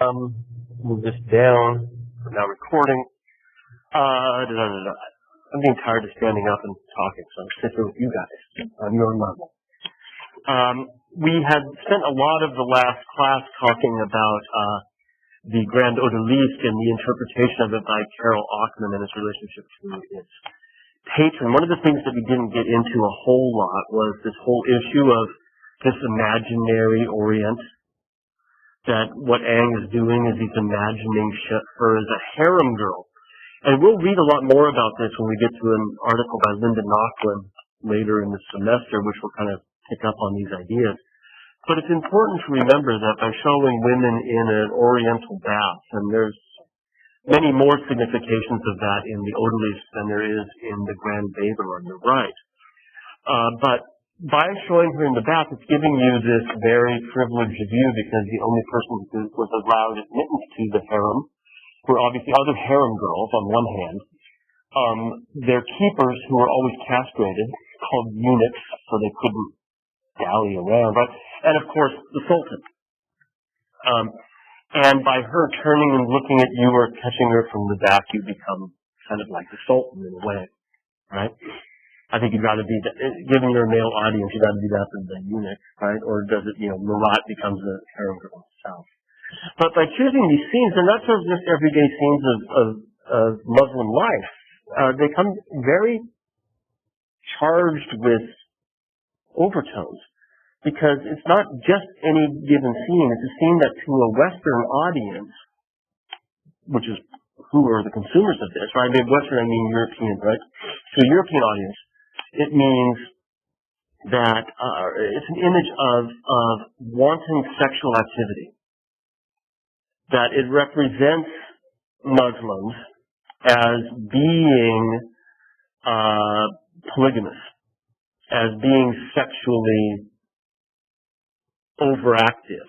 Move this down. We're now recording. I'm getting tired of standing up and talking, so I'm sitting with you guys on your level. We had spent a lot of the last class talking about the Grand Odalisque and the interpretation of it by Carol Ockman and its relationship to its patron. One of the things that we didn't get into a whole lot was this whole issue of this imaginary Orient, that what Ang is doing is he's imagining her as a harem girl. And we'll read a lot more about this when we get to an article by Linda Nochlin later in the semester, which will kind of pick up on these ideas. But it's important to remember that by showing women in an oriental bath, and there's many more significations of that in the Odalisque than there is in the Grand Bather on the right. But by showing her in the bath, it's giving you this very privileged view because the only person who was allowed admittance to the harem were obviously other harem girls on one hand. Their keepers, who were always castrated, called eunuchs, so they couldn't dally around, right? And of course, the Sultan. And by her turning and looking at you or catching her from the back, you become kind of like the Sultan in a way, right? I think you'd rather be, given your male audience, you'd rather be that than the eunuch, right? Or does it, Murat becomes the harem girl itself. But by choosing these scenes, they're not sort of just everyday scenes of Muslim life. They come very charged with overtones, because it's not just any given scene. It's a scene that to a Western audience, which is who are the consumers of this, right? I mean, Western, I mean European, right? To a European audience, it means that it's an image of wanton sexual activity, that it represents Muslims as being polygamous, as being sexually overactive,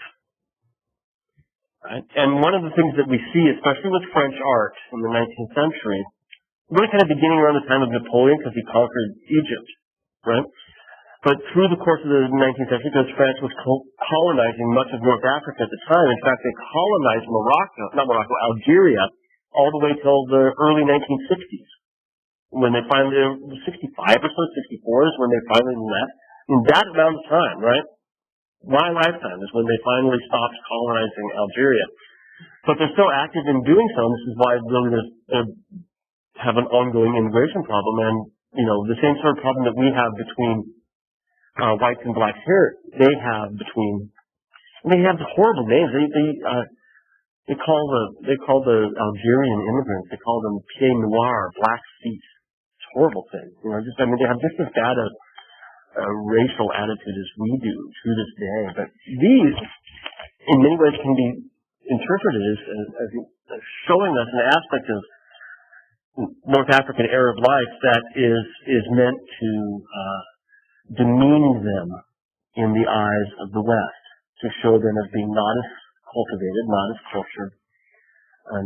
right? And one of the things that we see, especially with French art in the 19th century, really kind of beginning around the time of Napoleon because he conquered Egypt, right? But through the course of the 19th century, because France was colonizing much of North Africa at the time, in fact, they colonized Algeria, all the way till the early 1960s. When they finally, 65 or so, 64 is when they finally left. In that amount of time, right? My lifetime is when they finally stopped colonizing Algeria. But they're still active in doing so, and this is why really they have an ongoing immigration problem. And, the same sort of problem that we have between whites and blacks here, they have between, and they have horrible names. They call the Algerian immigrants, they call them pieds noirs, black feet. It's a horrible thing. They have just as bad a racial attitude as we do to this day. But these, in many ways, can be interpreted as showing us an aspect of North African Arab life that is meant to demean them in the eyes of the West, to show them as being not as cultivated, not as cultured,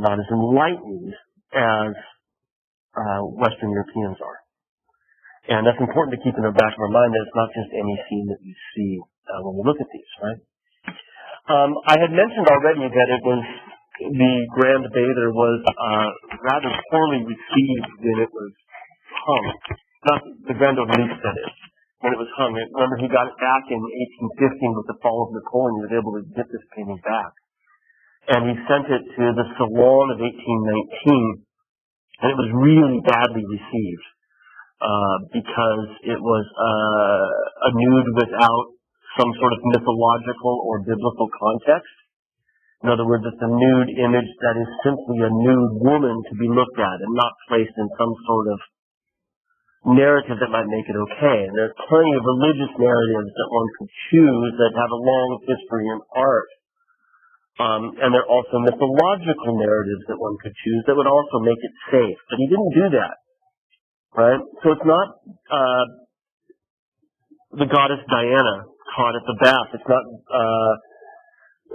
not as enlightened as Western Europeans are. And that's important to keep in the back of our mind, that it's not just any scene that we see when we look at these, right? I had mentioned already that the Grand Bather was rather poorly received when it was hung. Not the Grand Odalisque, that is. When it was hung. Remember, he got it back in 1815 with the fall of Napoleon. He was able to get this painting back. And he sent it to the Salon of 1819, and it was really badly received because it was a nude without some sort of mythological or biblical context. In other words, it's a nude image that is simply a nude woman to be looked at and not placed in some sort of narrative that might make it okay. And there's plenty of religious narratives that one could choose that have a long history in art. And there are also mythological narratives that one could choose that would also make it safe. But he didn't do that, right? So it's not the goddess Diana caught at the bath. It's not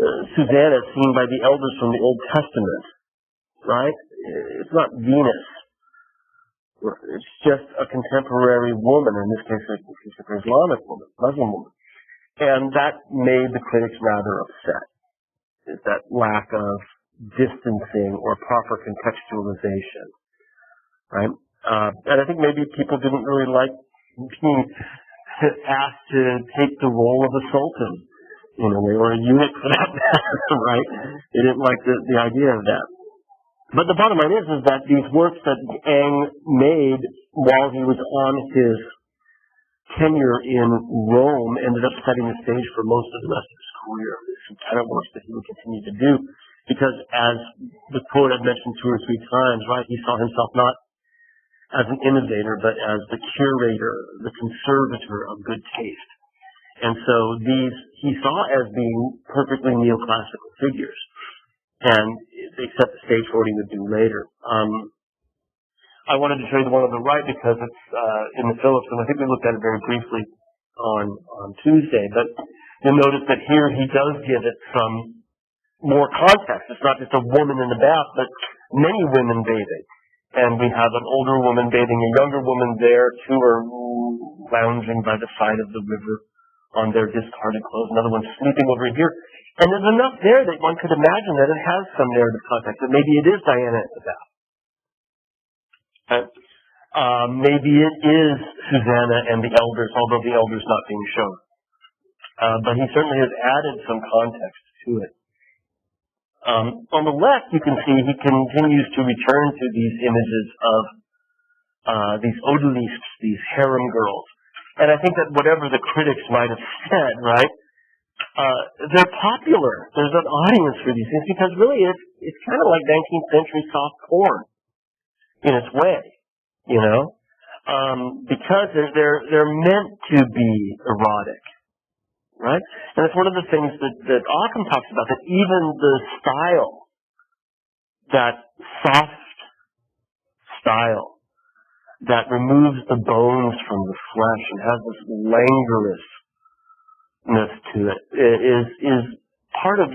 Susanna seen by the elders from the Old Testament, right? It's not Venus. It's just a contemporary woman, in this case, a Islamic woman, Muslim woman. And that made the critics rather upset. is that lack of distancing or proper contextualization, right? And I think maybe people didn't really like being asked to take the role of a sultan in a way, or a eunuch for that matter, right? They didn't like the idea of that. But the bottom line is that these works that Ang made while he was on his tenure in Rome ended up setting the stage for most of the rest of his career. Some kind of works that he would continue to do, because as the quote I've mentioned 2 or 3 times, right, he saw himself not as an innovator, but as the curator, the conservator of good taste. And so these he saw as being perfectly neoclassical figures, and they set the stage for what he would do later. I wanted to show you the one on the right because it's in the Phillips, and I think we looked at it very briefly on Tuesday. But you'll notice that here he does give it some more context. It's not just a woman in the bath, but many women bathing. And we have an older woman bathing a younger woman there. 2 are lounging by the side of the river on their discarded clothes. Another one's sleeping over here. And there's enough there that one could imagine that it has some narrative context, that maybe it is Diana at the bath. Maybe it is Susanna and the elders, although the elders not being shown. But he certainly has added some context to it. On the left, you can see he continues to return to these images of these odalisques, these harem girls. And I think that whatever the critics might have said, right, they're popular. There's an audience for these things because really it's kind of like 19th century soft porn in its way, you know, because they're meant to be erotic, right? And it's one of the things that Ockham talks about, that even the style, that soft style that removes the bones from the flesh and has this languorousness to it, is part of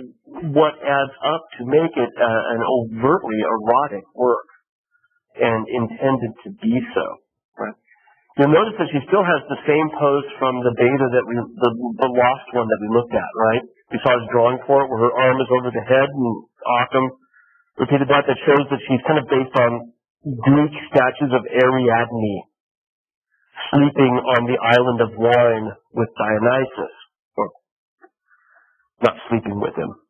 what adds up to make it an overtly erotic work, and intended to be so. Right? You'll notice that she still has the same pose from the beta that the lost one that we looked at, right? We saw his drawing for it, where her arm is over the head, and Ockham repeated that shows that she's kind of based on Greek statues of Ariadne sleeping on the island of wine with Dionysus. Or, not sleeping with him,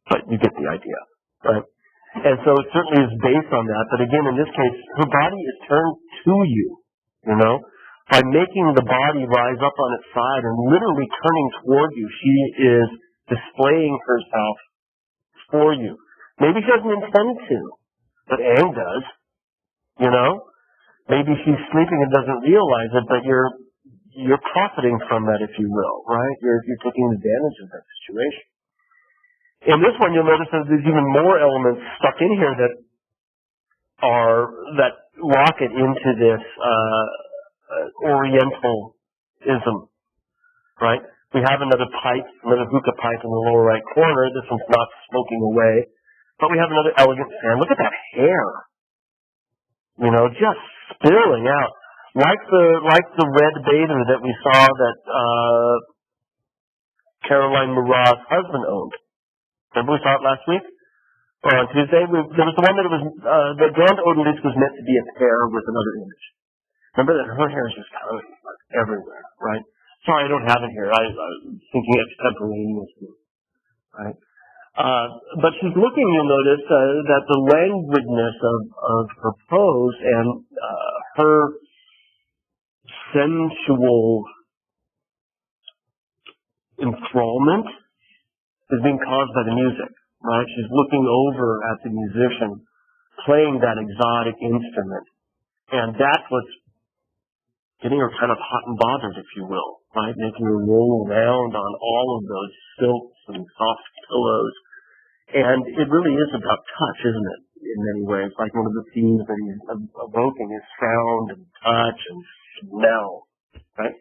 but you get the idea, right? And so it certainly is based on that, but again, in this case, her body is turned to you, you know? By making the body rise up on its side and literally turning toward you, she is displaying herself for you. Maybe she doesn't intend to, but Ang does, you know? Maybe she's sleeping and doesn't realize it, but you're profiting from that, if you will, right? You're taking advantage of that situation. In this one, you'll notice that there's even more elements stuck in here that lock it into this Orientalism, right? We have another hookah pipe in the lower right corner. This one's not smoking away, but we have another elegant fan. Look at that hair, you know, just spilling out like the red bather that we saw that Caroline Murat's husband owned. Remember we saw it last week? Or on Tuesday? There was the one that was, the Grand Odalisque was meant to be a pair with another image. Remember that her hair is just kind of like everywhere, right? Sorry, I don't have it here. I'm thinking extemporaneously, right? But she's looking, you'll notice, that the languidness of her pose and her sensual enthrallment is being caused by the music, right? She's looking over at the musician playing that exotic instrument. And that's what's getting her kind of hot and bothered, if you will, right? Making her roll around on all of those silks and soft pillows. And it really is about touch, isn't it? In many ways, like one of the themes that he's evoking is sound and touch and smell, right?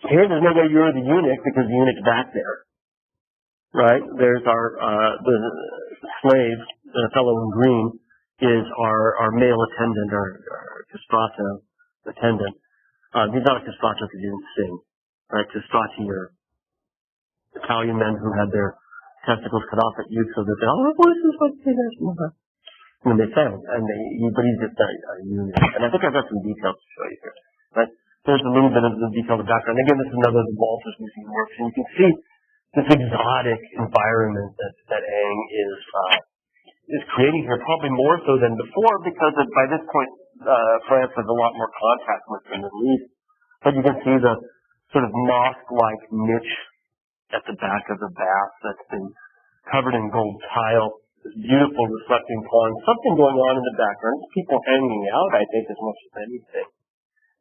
Here, there's no way you're the eunuch because the eunuch's back there, right? There's the slave, the fellow in green, is our male attendant, our castrato attendant. He's not a castrato because he didn't sing, right? Castrati are Italian men who had their testicles cut off at youth so that they, oh, this is what they do. And they failed, but he's just a eunuch. And I think I've got some details to show you here. But there's a little bit of the detail of the background. Again, this is another of the Walter's Museum works, and you can see this exotic environment that Aang is creating here, probably more so than before, because by this point, France has a lot more contact with the Middle East. But you can see the sort of mosque-like niche at the back of the bath that's been covered in gold tile. This beautiful reflecting pond, something going on in the background, people hanging out, I think, as much as anything.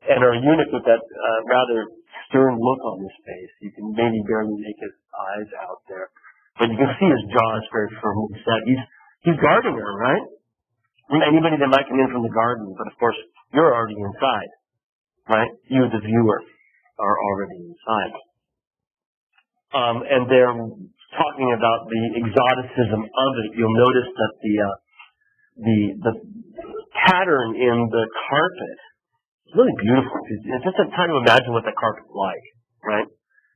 And our eunuch with that rather stern look on his face. You can maybe barely make his eyes out there. But you can see his jaw is very firmly set. He's guarding her, right? Anybody that might come in from the garden, but of course, you're already inside, right? You, the viewer, are already inside. And they're talking about the exoticism of it. You'll notice that the pattern in the carpet is really beautiful. It's just trying to imagine what the carpet's like, right?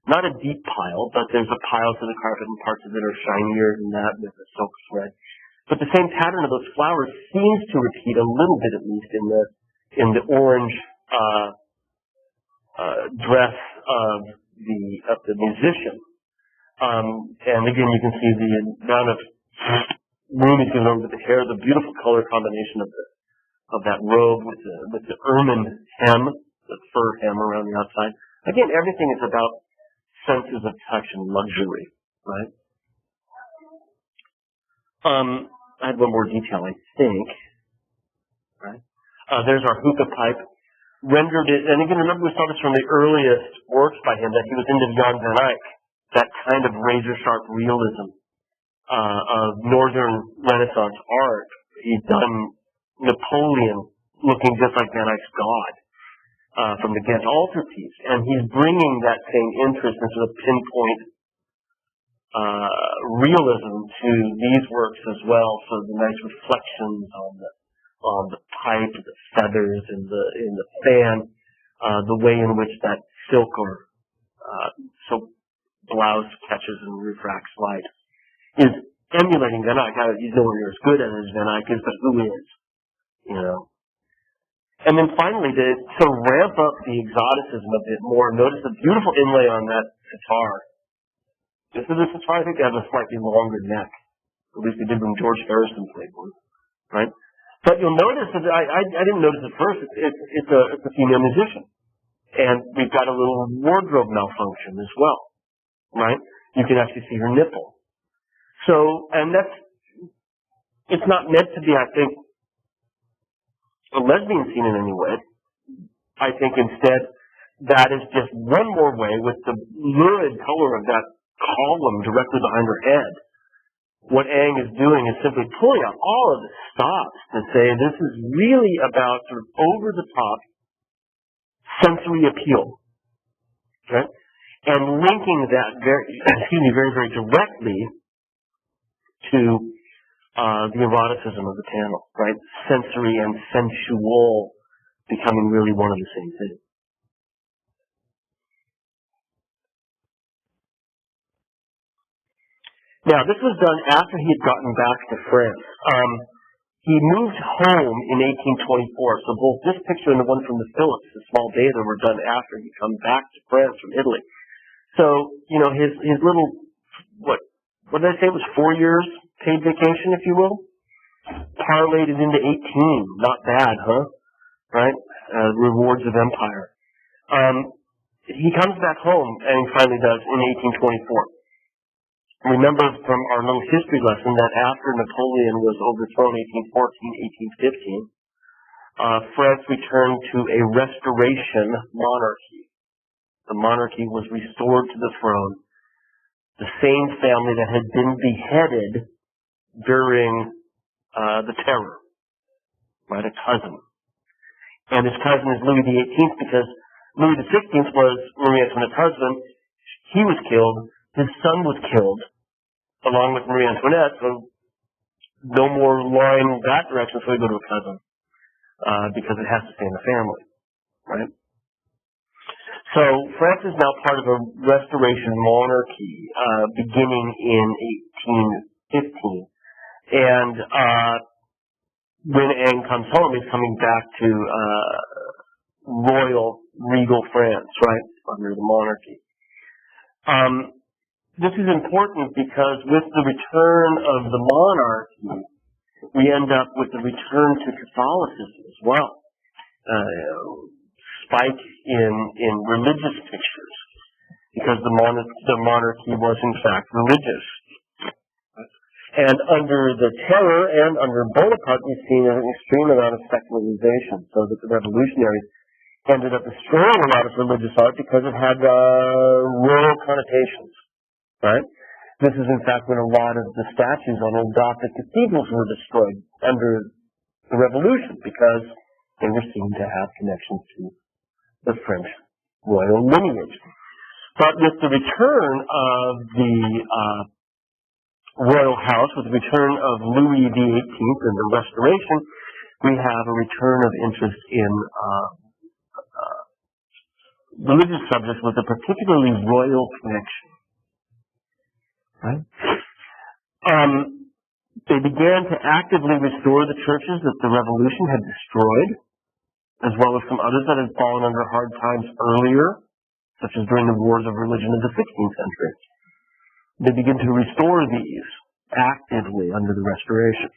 Not a deep pile, but there's a pile to the carpet and parts of it are shinier than that with a silk thread. But the same pattern of those flowers seems to repeat a little bit, at least, in the orange dress of the musician. And again, you can see the amount of room he's given over the hair, the beautiful color combination of that robe with the ermine hem, the fur hem around the outside. Again, everything is about senses of touch and luxury, right? I had one more detail, I think. Right? There's our hookah pipe. Rendered it, and again, remember we saw this from the earliest works by him, that he was into Jan van Eyck, that kind of razor-sharp realism of Northern Renaissance art. He'd done Napoleon looking just like Van Eyck's God from the Ghent altarpiece, and he's bringing that same interest and sort of pinpoint realism to these works as well. So the nice reflections on the pipe, the feathers in the fan, the way in which that silk or silk blouse catches and refracts light, is emulating Van Eyck. He's nowhere near as good as Van Eyck is, but who is? You know. And then finally, to ramp up the exoticism a bit more, notice the beautiful inlay on that sitar. This is a sitar, I think, that has a slightly longer neck. At least they did when George Harrison played one, right? But you'll notice that I didn't notice at first. It's a female musician, and we've got a little wardrobe malfunction as well, right? You can actually see her nipple. So, and it's not meant to be, I think, a lesbian scene in any way. I think instead that is just one more way with the lurid color of that column directly behind her head. What Aang is doing is simply pulling out all of the stops to say this is really about sort of over-the-top sensory appeal, okay? And linking that very, very directly to the eroticism of the panel, right? Sensory and sensual becoming really one and the same thing. Now, this was done after he had gotten back to France. He moved home in 1824, so both this picture and the one from the Phillips, the small bather, were done after he come back to France from Italy. So, you know, his little, what did I say, it was 4 years paid vacation, if you will? Parlayed it into 18. Not bad, huh? Right? Rewards of empire. He comes back home, and he finally does, in 1824. Remember from our little history lesson that after Napoleon was overthrown 1814, 1815, France returned to a restoration monarchy. The monarchy was restored to the throne. The same family that had been beheaded during the Terror, right? A cousin. And his cousin is Louis XVIII because Louis XVI was Marie Antoinette's husband. He was killed. His son was killed, along with Marie Antoinette, so no more line that direction, so we go to a cousin, because it has to stay in the family, right? So France is now part of a Restoration monarchy beginning in 1815. And when Anne comes home, he's coming back to royal, regal France, right, under the monarchy. This is important because with the return of the monarchy, we end up with the return to Catholicism as well. Spike in religious pictures, because the monarchy was in fact religious. And under the Terror and under Bonaparte, we've seen an extreme amount of secularization, so that the revolutionaries ended up destroying a lot of religious art because it had royal connotations, right? This is in fact when a lot of the statues on old Gothic cathedrals were destroyed under the Revolution, because they were seen to have connections to the French royal lineage. But with the return of the royal house, with the return of Louis XVIII and the Restoration, we have a return of interest in religious subjects with a particularly royal connection. Right? They began to actively restore the churches that the Revolution had destroyed, as well as some others that had fallen under hard times earlier, such as during the wars of religion of the 16th century. They begin to restore these actively under the Restoration.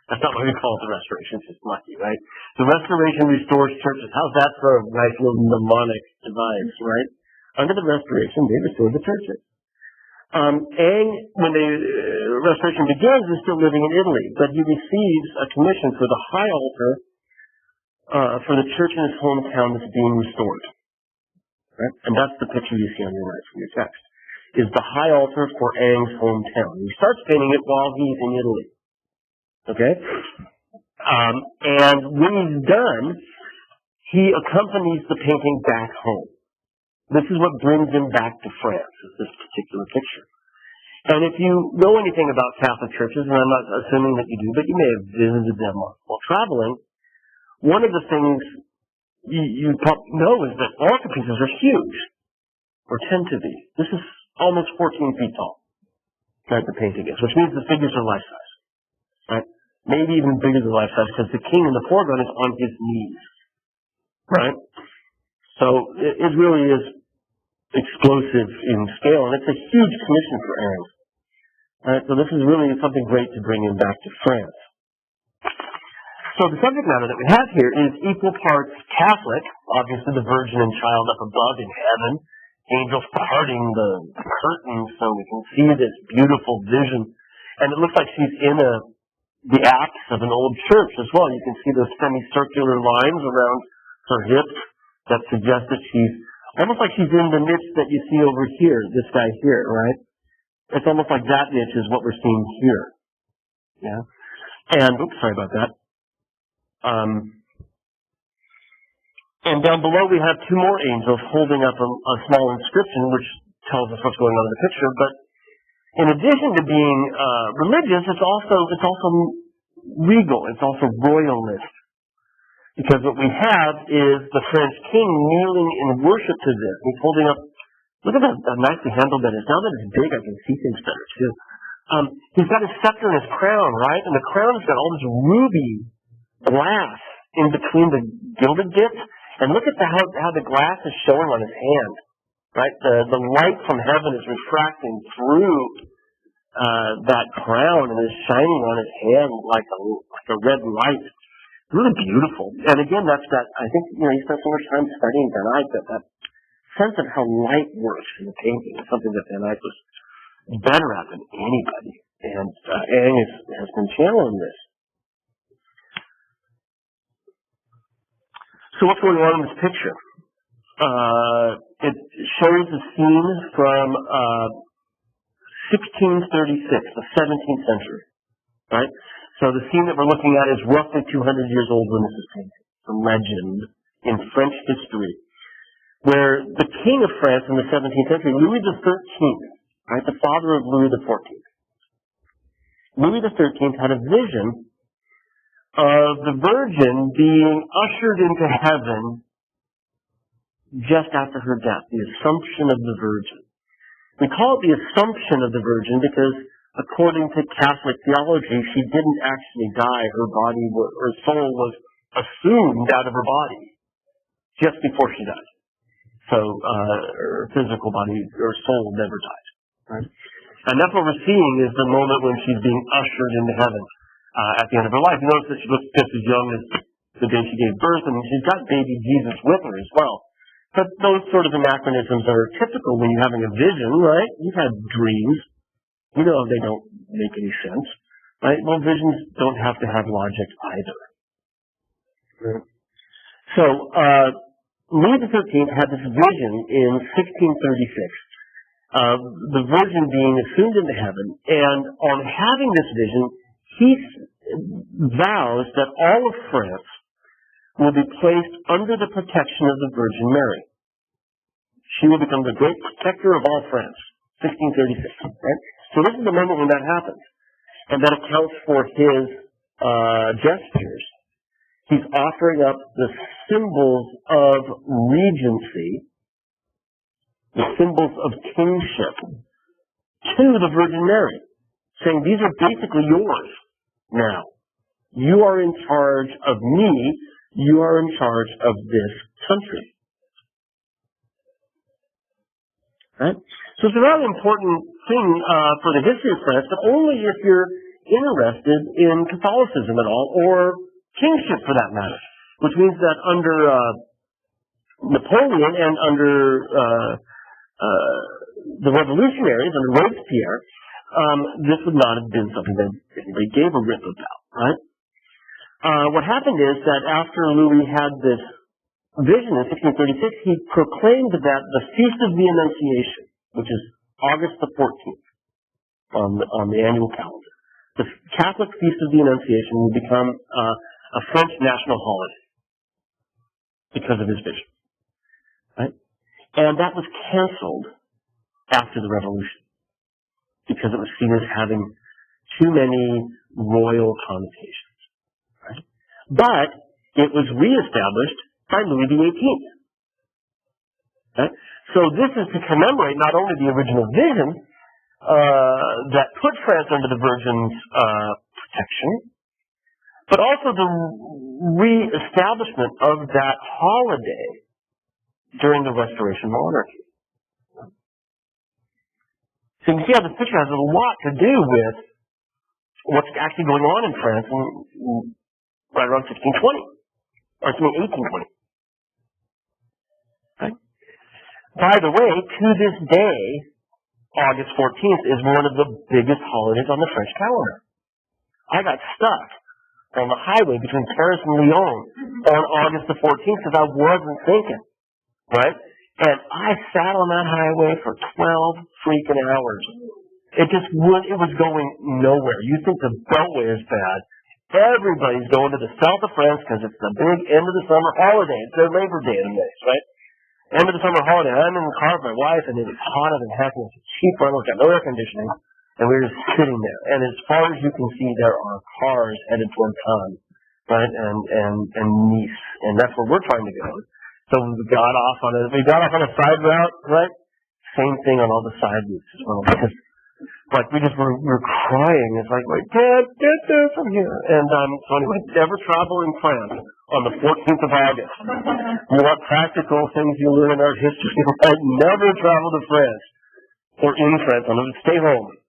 That's not what we call it the Restoration, it's just lucky, right? The Restoration restores churches. How's that for a nice little mnemonic device, right? Under the Restoration, they restored the churches. When the Restoration begins, he's still living in Italy, but he receives a commission for the high altar for the church in his hometown that's being restored. Right? And that's the picture you see on your right from your text, is the high altar for Ang's hometown. He starts painting it while he's in Italy. Okay? And when he's done, he accompanies the painting back home. This is what brings him back to France, is this particular picture. And if you know anything about Catholic churches, and I'm not assuming that you do, but you may have visited them while traveling, one of the things you probably know is that altarpieces are huge, or tend to be. This is almost 14 feet tall, right, the painting is, which means the figures are life-size, right? Maybe even bigger than life-size, because the king in the foreground is on his knees, right? So it really is explosive in scale, and it's a huge commission for Aaron. Right, so this is really something great to bring him back to France. So the subject matter that we have here is equal parts Catholic, obviously the Virgin and Child up above in heaven, angels parting the curtains so we can see this beautiful vision, and it looks like she's in the apse of an old church as well. You can see those semicircular lines around her hips that suggest that she's almost like she's in the niche that you see over here, this guy here, right? It's almost like that niche is what we're seeing here. Yeah? And, oops, sorry about that. And down below we have two more angels holding up a small inscription which tells us what's going on in the picture. But in addition to being religious, it's also regal, it's also royalist. Because what we have is the French king kneeling in worship to this. He's holding up, look at how nicely handled that is. Now that it's big, I can see things better too. He's got his scepter and his crown, right? And the crown's got all this ruby glass in between the gilded bits. And look at how the glass is showing on his hand, right? The light from heaven is refracting through that crown and is shining on his hand like a red light. Really beautiful. And again, that's that, I think, he spent so much time studying Van Eyck that sense of how light works in the painting is something that Van Eyck was better at than anybody. And Ang has been channeling this. So what's going on in this picture? It shows a scene from 1636, the 17th century, right? So the scene that we're looking at is roughly 200 years old when this is painted. It's a legend in French history, where the king of France in the 17th century, Louis XIII, right, the father of Louis XIV, Louis XIII had a vision of the Virgin being ushered into heaven just after her death, the Assumption of the Virgin. We call it the Assumption of the Virgin because, according to Catholic theology, she didn't actually die. Her body, her soul was assumed out of her body just before she died. So her physical body, her soul never died. Right? And that's what we're seeing is the moment when she's being ushered into heaven at the end of her life. You notice that she looks just as young as the day she gave birth, and she's got baby Jesus with her as well. But those sort of anachronisms are typical when you're having a vision, right? You've had dreams. You know they don't make any sense, right? Well, visions don't have to have logic either. Right? So, Louis XIII had this vision in 1636, the Virgin being assumed into heaven, and on having this vision, he vows that all of France will be placed under the protection of the Virgin Mary. She will become the great protector of all France, 1636. Right? So this is the moment when that happens. And that accounts for his gestures. He's offering up the symbols of regency, the symbols of kingship, to the Virgin Mary, saying these are basically yours now. You are in charge of me. You are in charge of this country. Right? So it's a rather important thing for the history of France, but only if you're interested in Catholicism at all, or kingship for that matter. Which means that under Napoleon and under the revolutionaries, under Robespierre, this would not have been something that anybody gave a rip about, right? What happened is that after Louis had this vision in 1636, he proclaimed that the Feast of the Annunciation, which is August the 14th on the annual calendar, the Catholic Feast of the Annunciation will become a French national holiday because of his vision. Right? And that was canceled after the Revolution because it was seen as having too many royal connotations. Right? But it was reestablished by Louis XVIII. Right? So this is to commemorate not only the original vision that put France under the Virgin's protection, but also the re-establishment of that holiday during the Restoration monarchy. So you can see how this picture has a lot to do with what's actually going on in France right around 1620, or 1820. Right? By the way, to this day, August 14th is one of the biggest holidays on the French calendar. I got stuck on the highway between Paris and Lyon on August the 14th because I wasn't thinking, right? And I sat on that highway for 12 freaking hours. It was going nowhere. You think the Beltway is bad. Everybody's going to the south of France because it's the big end of the summer holiday. It's their Labor Day in May, right? End of the summer holiday. I'm in the car with my wife, and it is hotter than heck. It's a cheap rental. It's got no air conditioning. And we're just sitting there. And as far as you can see, there are cars headed toward Cannes, right? And Nice. And that's where we're trying to go. So we got off on a side route, right? Same thing on all the side routes as well. Because, like, we're crying. It's like, we can't get there from here. And so anyway, never travel in France on the 14th of August. You want practical things you learn in art history, right? Never travel to France or in France. Stay home.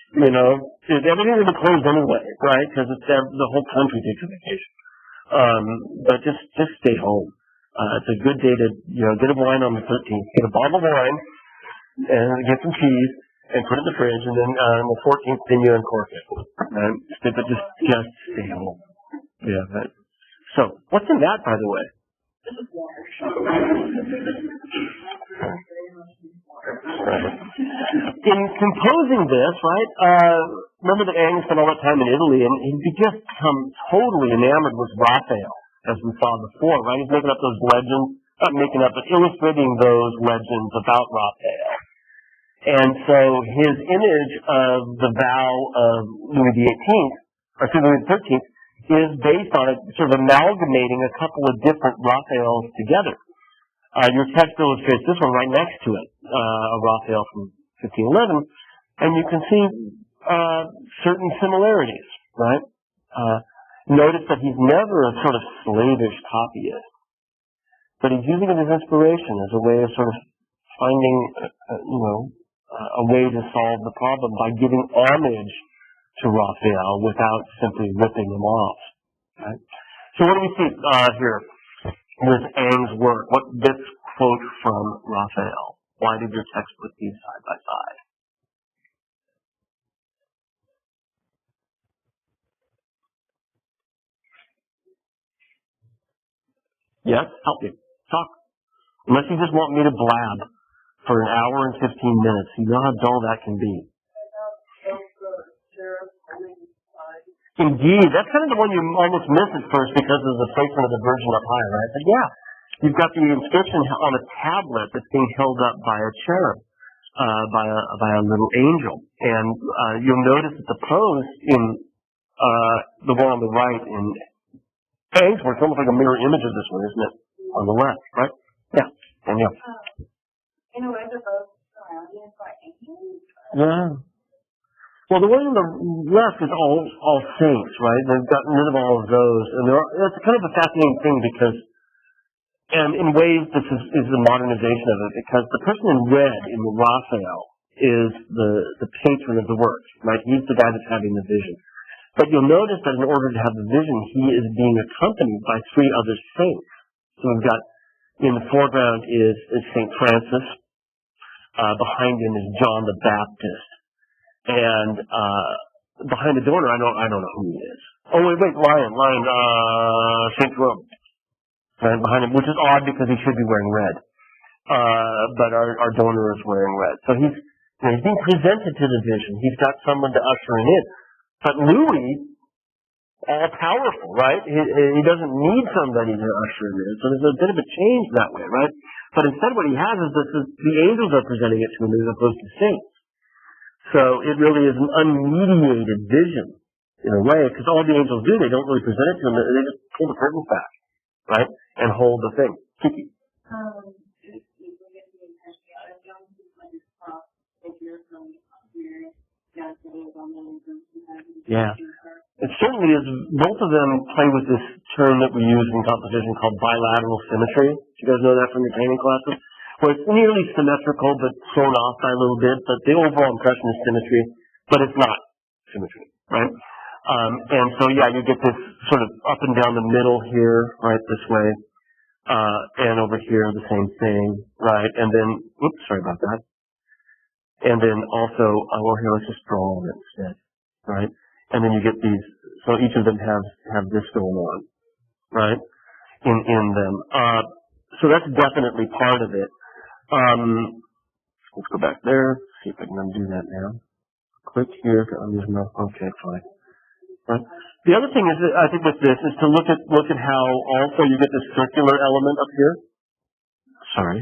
You know, everything will be closed anyway, right? Because the whole country takes a vacation. But just stay home. It's a good day to, get a wine on the 13th. Get a bottle of wine and get some cheese and put it in the fridge, and then on the 14th, then you uncork it. And just stay home. Yeah. So, what's in that, by the way? Right. In composing this, right, remember that Ang spent all that time in Italy, and he just become totally enamored with Raphael, as we saw before, right? He's making up those legends, not making up, but illustrating those legends about Raphael. And so his image of the vow of Louis XIII is based on it, sort of amalgamating a couple of different Raphaels together. Your text illustrates this one right next to it, a Raphael from 1511, and you can see certain similarities, right? Notice that he's never a sort of slavish copyist, but he's using it as inspiration, as a way of sort of finding, a way to solve the problem by giving homage to Raphael without simply ripping him off. Right? So what do we see here with Eng's work? What this quote from Raphael? Why did your text put these side by side? Yes? Help me. Talk. Unless you just want me to blab for an hour and 15 minutes. You know how dull that can be. Indeed. That's kind of the one you almost miss at first because of the placement of the Virgin up high, right? But yeah, you've got the inscription on a tablet that's being held up by a cherub, by a little angel. And you'll notice that the pose in the one on the right in Eng's work, it's almost like a mirror image of this one, isn't it? On the left, right? Yeah. And yeah. In a way, they're both surrounded by angels. Yeah. Well, the one on the left is all saints, right? They've gotten rid of all of those, and it's kind of a fascinating thing because, and in ways, this is the modernization of it, because the person in red in the Raphael is the patron of the work, right? He's the guy that's having the vision. But you'll notice that in order to have the vision, he is being accompanied by three other saints. So we've got, in the foreground is St. Francis, behind him is John the Baptist, and behind the donor, I don't know who he is. Oh wait, Lion, St. Jerome, right behind him, which is odd because he should be wearing red, but our donor is wearing red. So he's being presented to the vision. He's got someone to usher him in. But Louis, all powerful, right? He doesn't need somebody to usher him in. So there's a bit of a change that way, right? But instead, what he has is the angels are presenting it to him as opposed to saints. So it really is an unmediated vision in a way, because all the angels do, they don't really present it to him. They just pull the curtains back, right, and hold the thing. Kiki. Yeah. It certainly is. Both of them play with this term that we use in composition called bilateral symmetry. You guys know that from your painting classes? Where it's nearly symmetrical but thrown off by a little bit, but the overall impression is symmetry, but it's not symmetry, right? And so, yeah, you get this sort of up and down the middle here, right, this way, and over here the same thing, right? And then, oops, sorry about that. And then also, well, here, let's just draw on it instead, right? And then you get these, so each of them have this going on, right, in them. So that's definitely part of it. Let's go back there, see if I can undo that now. Click here to undo my, okay, fine. Right. The other thing is, I think with this, is to look at how also you get this circular element up here. Sorry.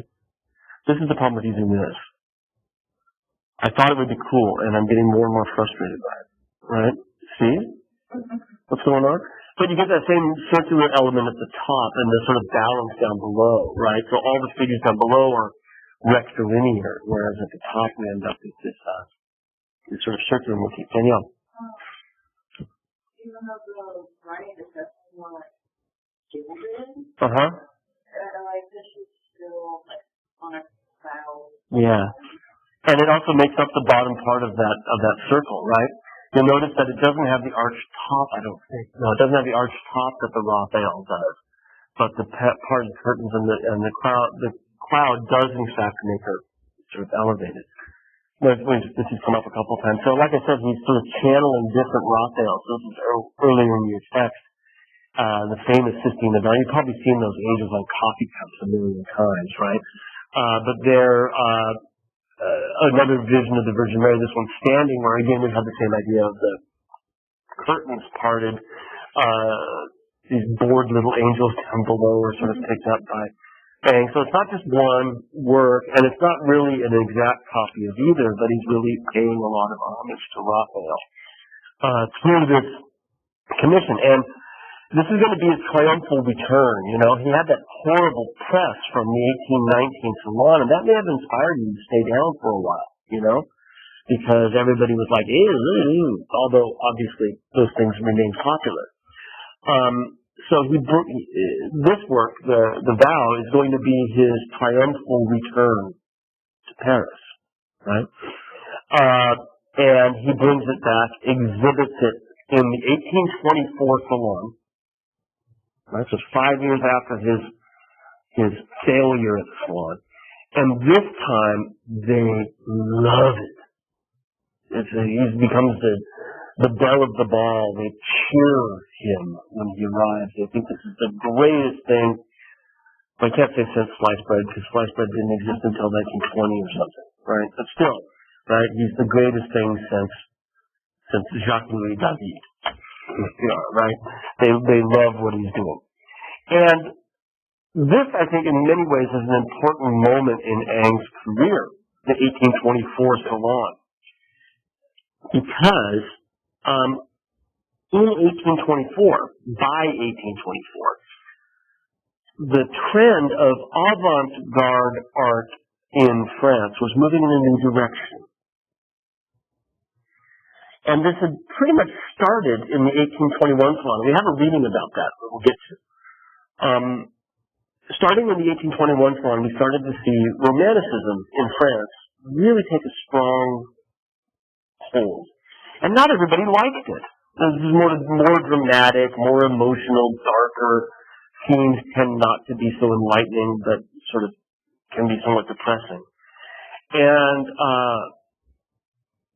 This is the problem with using this. I thought it would be cool, and I'm getting more and more frustrated by it. Right? See? What's going on? But you get that same circular element at the top and the sort of balance down below, right? So all the figures down below are rectilinear, whereas at the top we end up with this sort of circular motif. Danielle? Even though the writing is more like gilded, like this is still like on a cloud. Yeah. And it also makes up the bottom part of that circle, right? You'll notice that it doesn't have the arched top, I don't think. No, it doesn't have the arched top that the Raphael does. But the part of the curtains and the cloud does in fact make her sort of elevated. This has come up a couple of times. So like I said, he's sort of channeling different Raphaels. So this is earlier in your text. The famous Sistine Madonna. You've probably seen those angels on coffee cups a million times, right? But they're another vision of the Virgin Mary, this one standing, where again we have the same idea of the curtains parted. These bored little angels down below are sort of picked up by Eng. So it's not just one work, and it's not really an exact copy of either, but he's really paying a lot of homage to Raphael through this commission. And this is going to be his triumphal return, you know. He had that horrible press from the 1819 Salon, and that may have inspired him to stay down for a while, you know, because everybody was like, ew, ew, ew, although obviously those things remained popular. So this work, the Vow, is going to be his triumphal return to Paris, right? And he brings it back, exhibits it in the 1824 Salon, right? So 5 years after his failure at the Salon. And this time, they love it. He becomes the belle of the ball. They cheer him when he arrives. They think this is the greatest thing. I can't say since sliced bread, because sliced bread didn't exist until 1920 or something, right? But still, right? He's the greatest thing since Jacques-Louis David, right? They love what he's doing. And this, I think, in many ways is an important moment in Ingres' career, the 1824 Salon. Because in 1824, by 1824, the trend of avant-garde art in France was moving in a new direction. And this had pretty much started in the 1821 Salon. We have a reading about that we'll get to. Starting in the 1821 Salon, we started to see Romanticism in France really take a strong hold. And not everybody liked it. This is more dramatic, more emotional, darker. Themes tend not to be so enlightening, but sort of can be somewhat depressing. And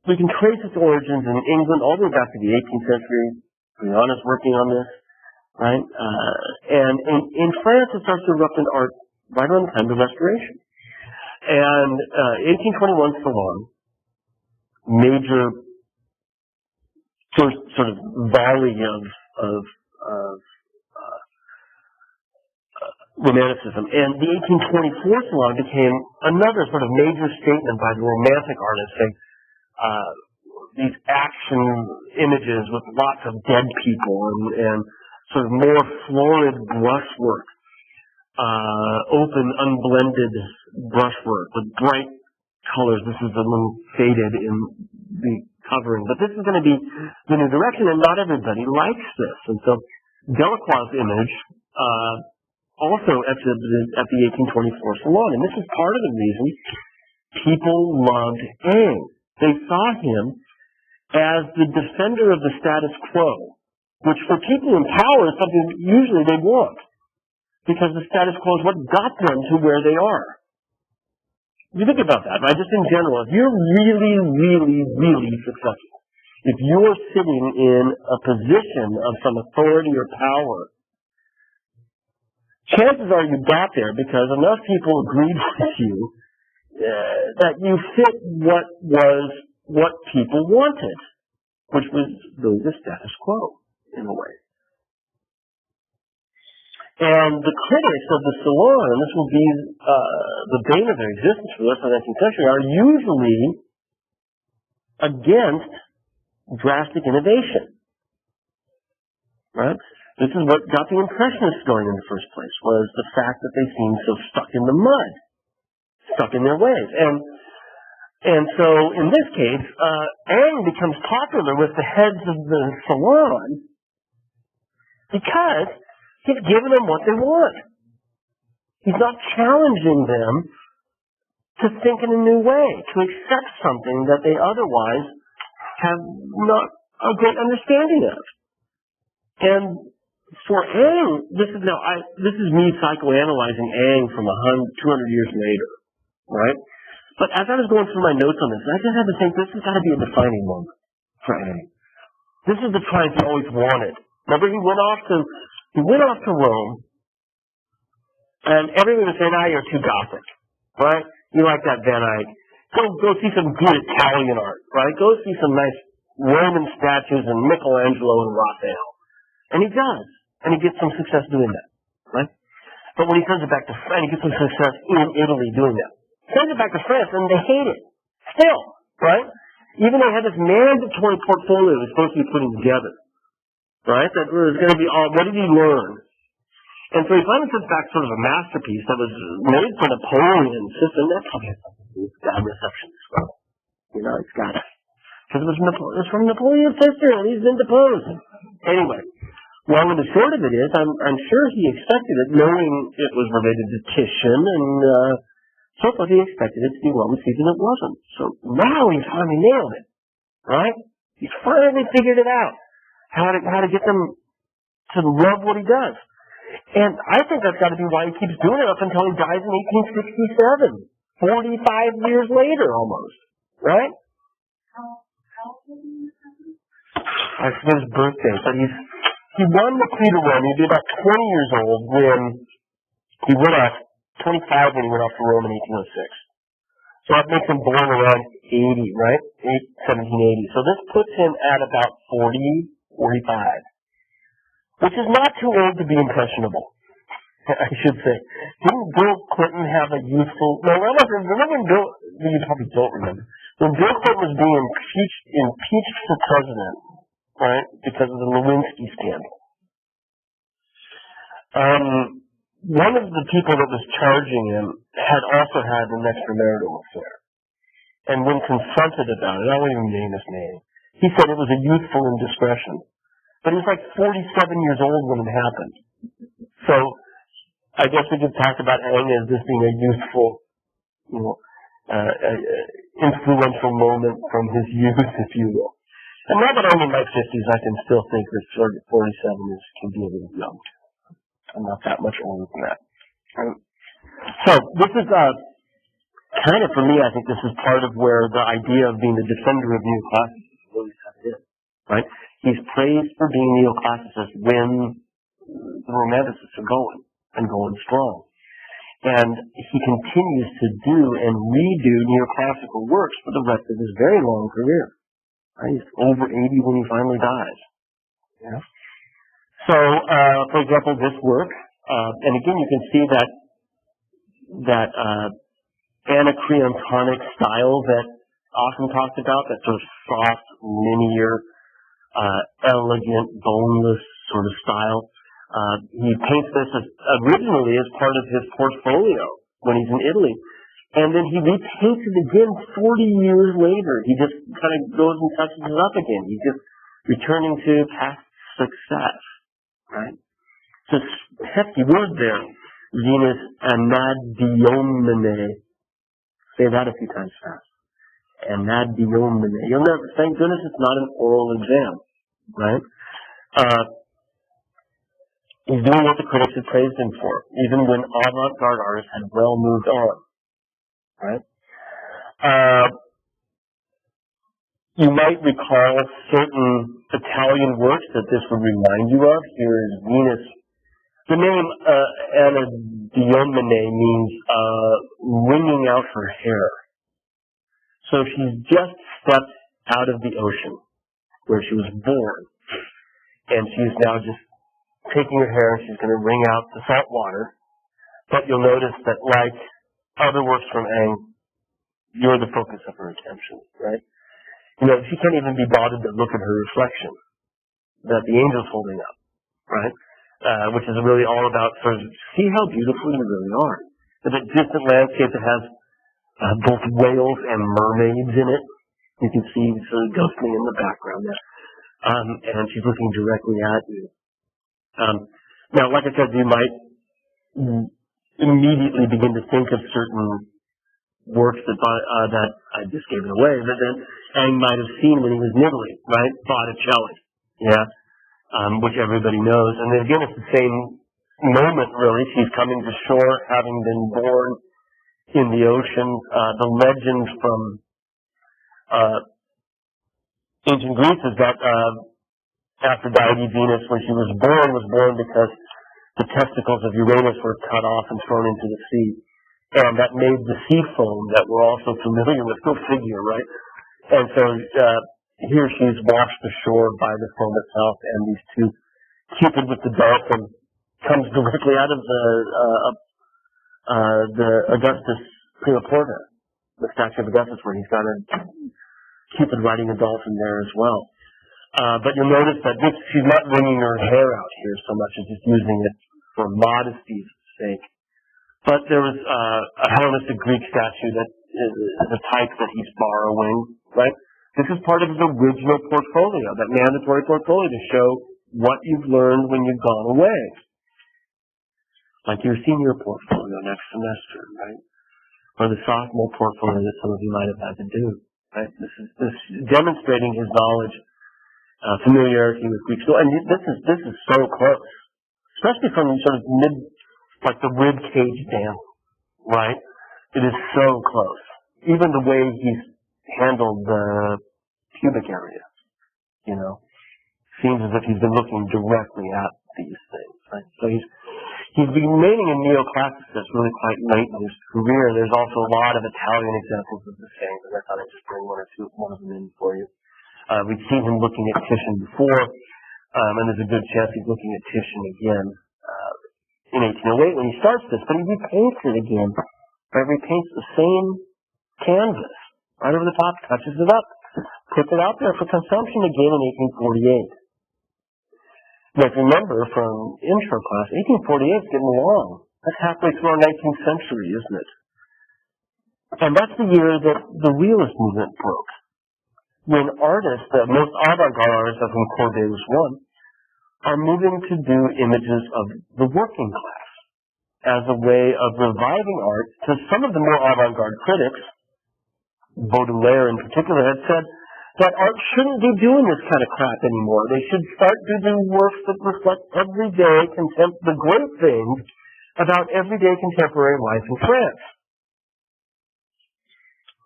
we can trace its origins in England all the way back to the 18th century. Brianna's working on this, right? And in France, it starts to erupt in art right around the time of the Restoration. And 1821 Salon, major first sort of volley of Romanticism. And the 1824 Salon became another sort of major statement by the Romantic artists, saying these action images with lots of dead people and sort of more florid brushwork, open, unblended brushwork with bright colors. This is a little faded in the covering, but this is going to be the new direction, and not everybody likes this. And so Delacroix's image also exhibited at the 1824 Salon, and this is part of the reason people loved Ingres. They saw him as the defender of the status quo, which for people in power is something usually they want, because the status quo is what got them to where they are. You think about that, right? Just in general, if you're really, really, really successful, if you're sitting in a position of some authority or power, chances are you got there because enough people agreed with you that you fit what people wanted, which was the status quo, in a way. And the critics of the Salon, and this will be the bane of their existence for the rest of the 19th century, are usually against drastic innovation. Right? This is what got the Impressionists going in the first place, was the fact that they seemed so stuck in the mud, stuck in their ways. And so, in this case, Ingres becomes popular with the heads of the Salon because he's giving them what they want. He's not challenging them to think in a new way, to accept something that they otherwise have not a great understanding of. And for Ingres, this is me psychoanalyzing Ingres from 200 years later, right? But as I was going through my notes on this, I just had to think this has got to be a defining moment for Ingres. This is the triumph he always wanted. Remember, he went off to Rome, and everyone was saying, you're too Gothic, right? You like that Van Eyck. Go see some good Italian art, right? Go see some nice Roman statues and Michelangelo and Raphael. And he does. And he gets some success doing that, right? But when he sends it back to France, he gets some success in Italy doing that. Sends it back to France, and they hate it. Still, right? Even though he had this mandatory portfolio he was supposed to be putting together. right? That was going to be all, what did he learn? And so he finally sends back sort of a masterpiece that was made for Napoleon's system. That probably has something to do with bad reception as well. You know, it's got it. Because it was from Napoleon's sister, and he's been deposed. Anyway, well, the short of it is, I'm sure he expected it, knowing it was related to Titian, and so forth, he expected it to be well received, and it wasn't. So now he's finally nailed it, right? He's finally figured it out, how to get them to love what he does. And I think that's got to be why he keeps doing it up until he dies in 1867, 45 years later almost, right? I forget his birthday, but he won the Prix de Rome. He'd be about 20 years old when he went off, 25 when he went off to Rome in 1806. So that makes him born around 80, right? 1780. So this puts him at about 40, 45, which is not too old to be impressionable, I should say. Didn't Bill Clinton have a youthful... No, remember when Bill... You probably don't remember. When Bill Clinton was being impeached for president, right, because of the Lewinsky scandal, one of the people that was charging him had also had an extramarital affair. And when confronted about it, I won't even name his name, he said it was a youthful indiscretion. But he was like 47 years old when it happened. So I guess we could talk about Aang as this being a youthful, influential moment from his youth, if you will. And now that I'm in my 50s, I can still think that 47 can be a little young. I'm not that much older than that. So this is kind of, for me, I think this is part of where the idea of being the defender of neoclassicism really set in, right? He's praised for being neoclassicist when the Romanticists are going strong. And he continues to do and redo neoclassical works for the rest of his very long career. Right? He's over 80 when he finally dies. Yeah. So, for example, this work, and again, you can see that anacreontonic style that often talked about, that sort of soft, linear, elegant, boneless sort of style. He paints this originally as part of his portfolio when he's in Italy. And then he repaints it again 40 years later. He just kind of goes and touches it up again. He's just returning to past success, right? It's a hefty word there. Venus Anadyomene. Say that a few times fast. Anadyomene. You'll never, thank goodness it's not an oral exam, right? He's doing what the critics had praised him for, even when avant-garde artists had well moved on, right? You might recall certain Italian works that this would remind you of. Here is Venus. The name Anadyomene means wringing out her hair. So she's just stepped out of the ocean where she was born, and she's now just taking her hair, she's going to wring out the salt water. But you'll notice that, like other works from Aang, you're the focus of her attention, right? You know, she can't even be bothered to look at her reflection that the angel's holding up, right? Which is really all about sort of, see how beautiful you really are. That distant landscape that has both whales and mermaids in it. You can see sort of ghostly in the background there. And she's looking directly at you. Now, like I said, you might immediately begin to think of certain works that I just gave it away, but then Aang might have seen when he was in Italy, right? Botticelli, yeah, which everybody knows. And then again, it's the same moment, really. She's coming to shore, having been born in the ocean. The legend from ancient Greece is that Aphrodite, Venus, when she was born because the testicles of Uranus were cut off and thrown into the sea. And that made the sea foam that we're also familiar with, go figure, right? And so here she's washed ashore by the foam itself, and these two, Cupid with the dolphin, comes directly out of the Augustus Prima Porta, the statue of Augustus, where he's got a Cupid riding a dolphin there as well. But you'll notice that she's not wringing her hair out here so much as just using it for modesty's sake. But there was a Hellenistic Greek statue that is a type that he's borrowing, right? This is part of his original portfolio, that mandatory portfolio to show what you've learned when you've gone away. Like your senior portfolio next semester, right? Or the sophomore portfolio that some of you might have had to do, right? This is demonstrating his knowledge, familiarity with Greek school, and this is so close, especially from sort of like the rib cage down, right? It is so close. Even the way he's handled the pubic area, seems as if he's been looking directly at these things, right? So he's remaining in neoclassicist really quite late in his career. There's also a lot of Italian examples of the same, and I thought I'd just bring one of them in for you. We've seen him looking at Titian before, and there's a good chance he's looking at Titian again in 1808 when he starts this, but he repaints it again. Right? Repaints the same canvas right over the top, touches it up, puts it out there for consumption again in 1848. Now, if you remember from intro class, 1848 is getting long. That's halfway through our 19th century, isn't it? And that's the year that the realist movement broke. When artists, the most avant-garde artists, of whom Courbet was one, are moving to do images of the working class as a way of reviving art. Because some of the more avant-garde critics, Baudelaire in particular, had said that art shouldn't be doing this kind of crap anymore. They should start doing works that reflect everyday the great things about everyday contemporary life in France.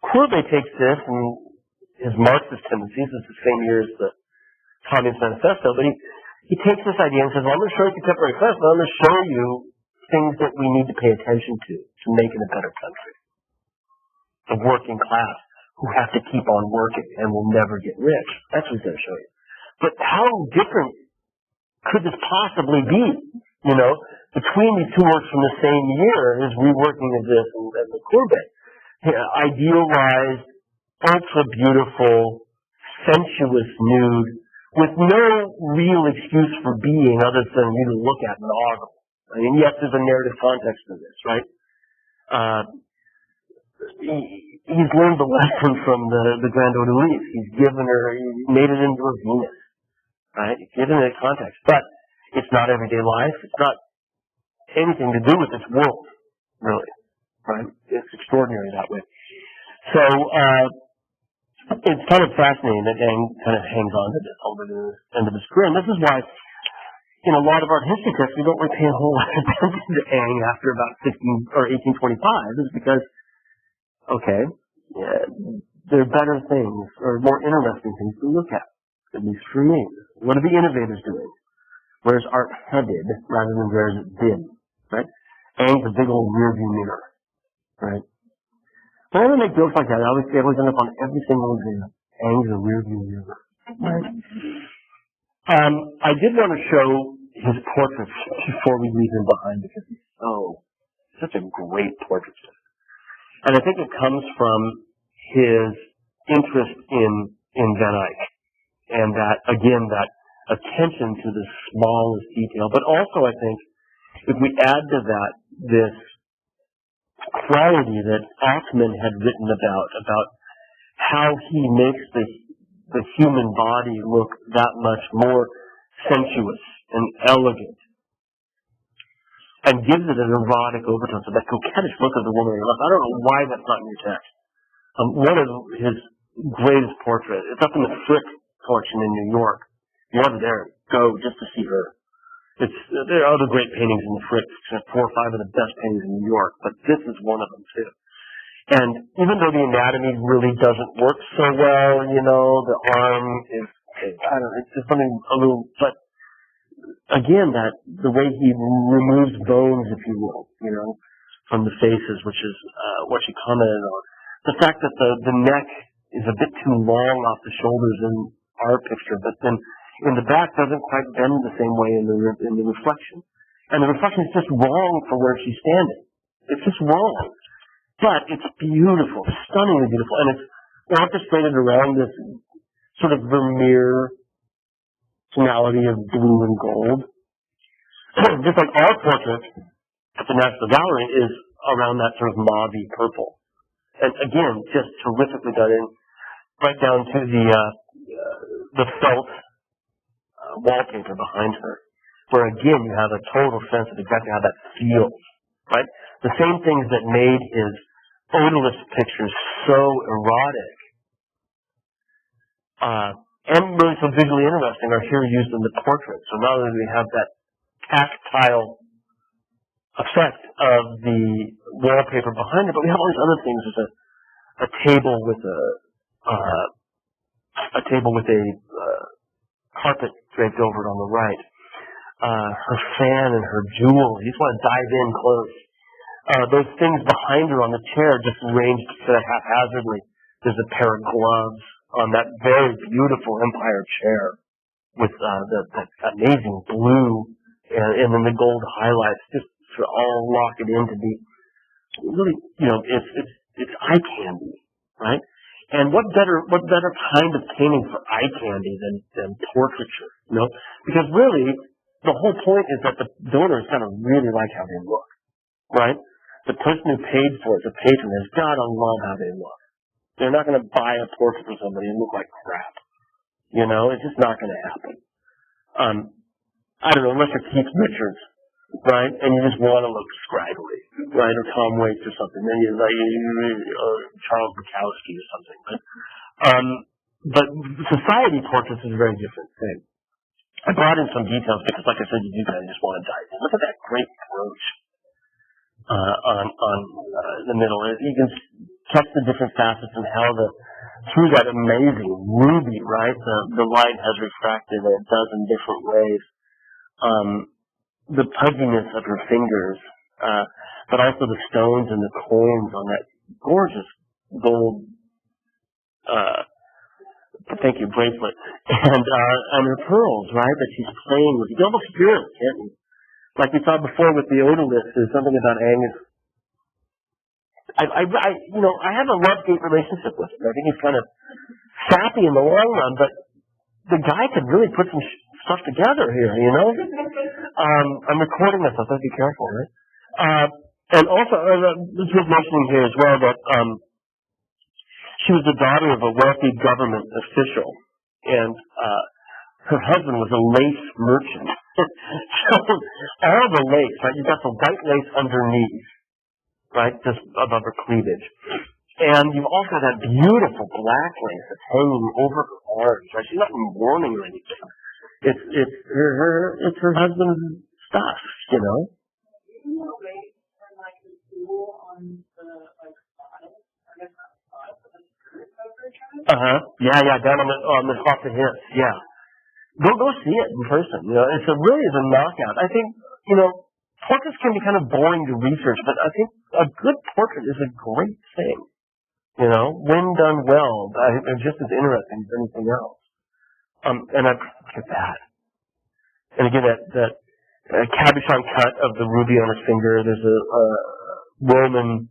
Courbet takes this and his Marxist tendencies, it's the same year as the Communist Manifesto, but he takes this idea and says, well, I'm going to show you contemporary France, but I'm going to show you things that we need to pay attention to make it a better country. The working class who have to keep on working and will never get rich. That's what he's going to show you. But how different could this possibly be, between these two works from the same year, his reworking of this and the Courbet? Idealized, ultra-beautiful, sensuous nude, with no real excuse for being other than you to look at and ogle. I mean, yes, there's a narrative context to this, right? He's learned the lesson from the Grand Odalisque. He made it into a Venus, right? He's given it a context. But it's not everyday life. It's not anything to do with this world, really, right? It's extraordinary that way. So, it's kind of fascinating that Eng kind of hangs on to this over the end of his career. And this is why, in a lot of art history texts, we don't really pay a whole lot of attention to Eng after about 1825, is because, there are better things, or more interesting things to look at least for me. What are the innovators doing? Where's art headed rather than where is it been, right? Eng's a big old rearview mirror, right? When I make jokes like that, I always end up on every single exam. Eng's a rearview mirror, right? I did want to show his portraits before we leave him behind because he's such a great portraitist. And I think it comes from his interest in Van Eyck and that attention to the smallest detail. But also, I think, if we add to that this quality that Ackman had written about how he makes the human body look that much more sensuous and elegant, and gives it an erotic overtone, so that coquettish look of the woman on your left. I don't know why that's not in your text. One of his greatest portraits, it's up in the Frick collection in New York. If you want to there, go just to see her. There are other great paintings in the Frick, 4 or 5 of the best paintings in New York, but this is one of them too. And even though the anatomy really doesn't work so well, the arm is, it's just something a little, but again, the way he removes bones, if you will, from the faces, which is what she commented on. The fact that the neck is a bit too long off the shoulders in our picture, but then in the back doesn't quite bend the same way in the reflection. And the reflection is just wrong for where she's standing. It's just wrong. But it's beautiful, stunningly beautiful, and it's orchestrated around this sort of Vermeer tonality of blue and gold. Just like our portrait at the National Gallery is around that sort of mauvey purple. And again, just terrifically done in, right down to the felt wallpaper behind her, where again you have a total sense of exactly how that feels, right? The same things that made his odorless pictures so erotic, and really so visually interesting are here used in the portrait. So not only do we have that tactile effect of the wallpaper behind it, but we have all these other things. There's a table with a carpet draped over it on the right. Her fan and her jewels. You just want to dive in close. Those things behind her on the chair just arranged sort of haphazardly. There's a pair of gloves on that very beautiful Empire chair with that amazing blue and then the gold highlights just sort of all lock it in to be really, it's eye candy, right? And what better kind of painting for eye candy than portraiture, Because really, the whole point is that the donors kind of really like how they look, right? The person who paid for it, the patron, has got to love how they look. They're not going to buy a portrait for somebody and look like crap. It's just not going to happen. I don't know, unless you're Keith Richards, right? And you just want to look scraggly, right? Or Tom Waits or something. Then you're like, Charles Bukowski or something. But society portraits is a very different thing. I brought in some details because, like I said, you guys just want to dive in. Look at that great brooch on the middle. You can catch the different facets and how through that amazing ruby, right? The light has refracted a dozen different ways. The pugginess of her fingers, but also the stones and the coins on that gorgeous gold, bracelet, and her pearls, right, that she's playing with. You can almost hear it, can't you? Like we saw before with the odorless, there's something about Angus. I have a love-hate relationship with him. I think he's kind of sappy in the long run, but the guy could really put some stuff together here, I'm recording myself, so be careful, right? And also, this was mentioning here as well that she was the daughter of a wealthy government official, and her husband was a lace merchant. So all the lace, right? You've got the white lace underneath, right, just above her cleavage. And you've also got that beautiful black lace that's hanging over her arms, right? She's not mourning or anything. It's her husband's stuff, Yeah, down on the off the hips, yeah. Go see it in person. It's really is a knockout. I think, portraits can be kind of boring to research, but I think a good portrait is a great thing. When done well, it's just as interesting as anything else. And I look at that. And again, that cabochon cut of the ruby on her finger. There's a Roman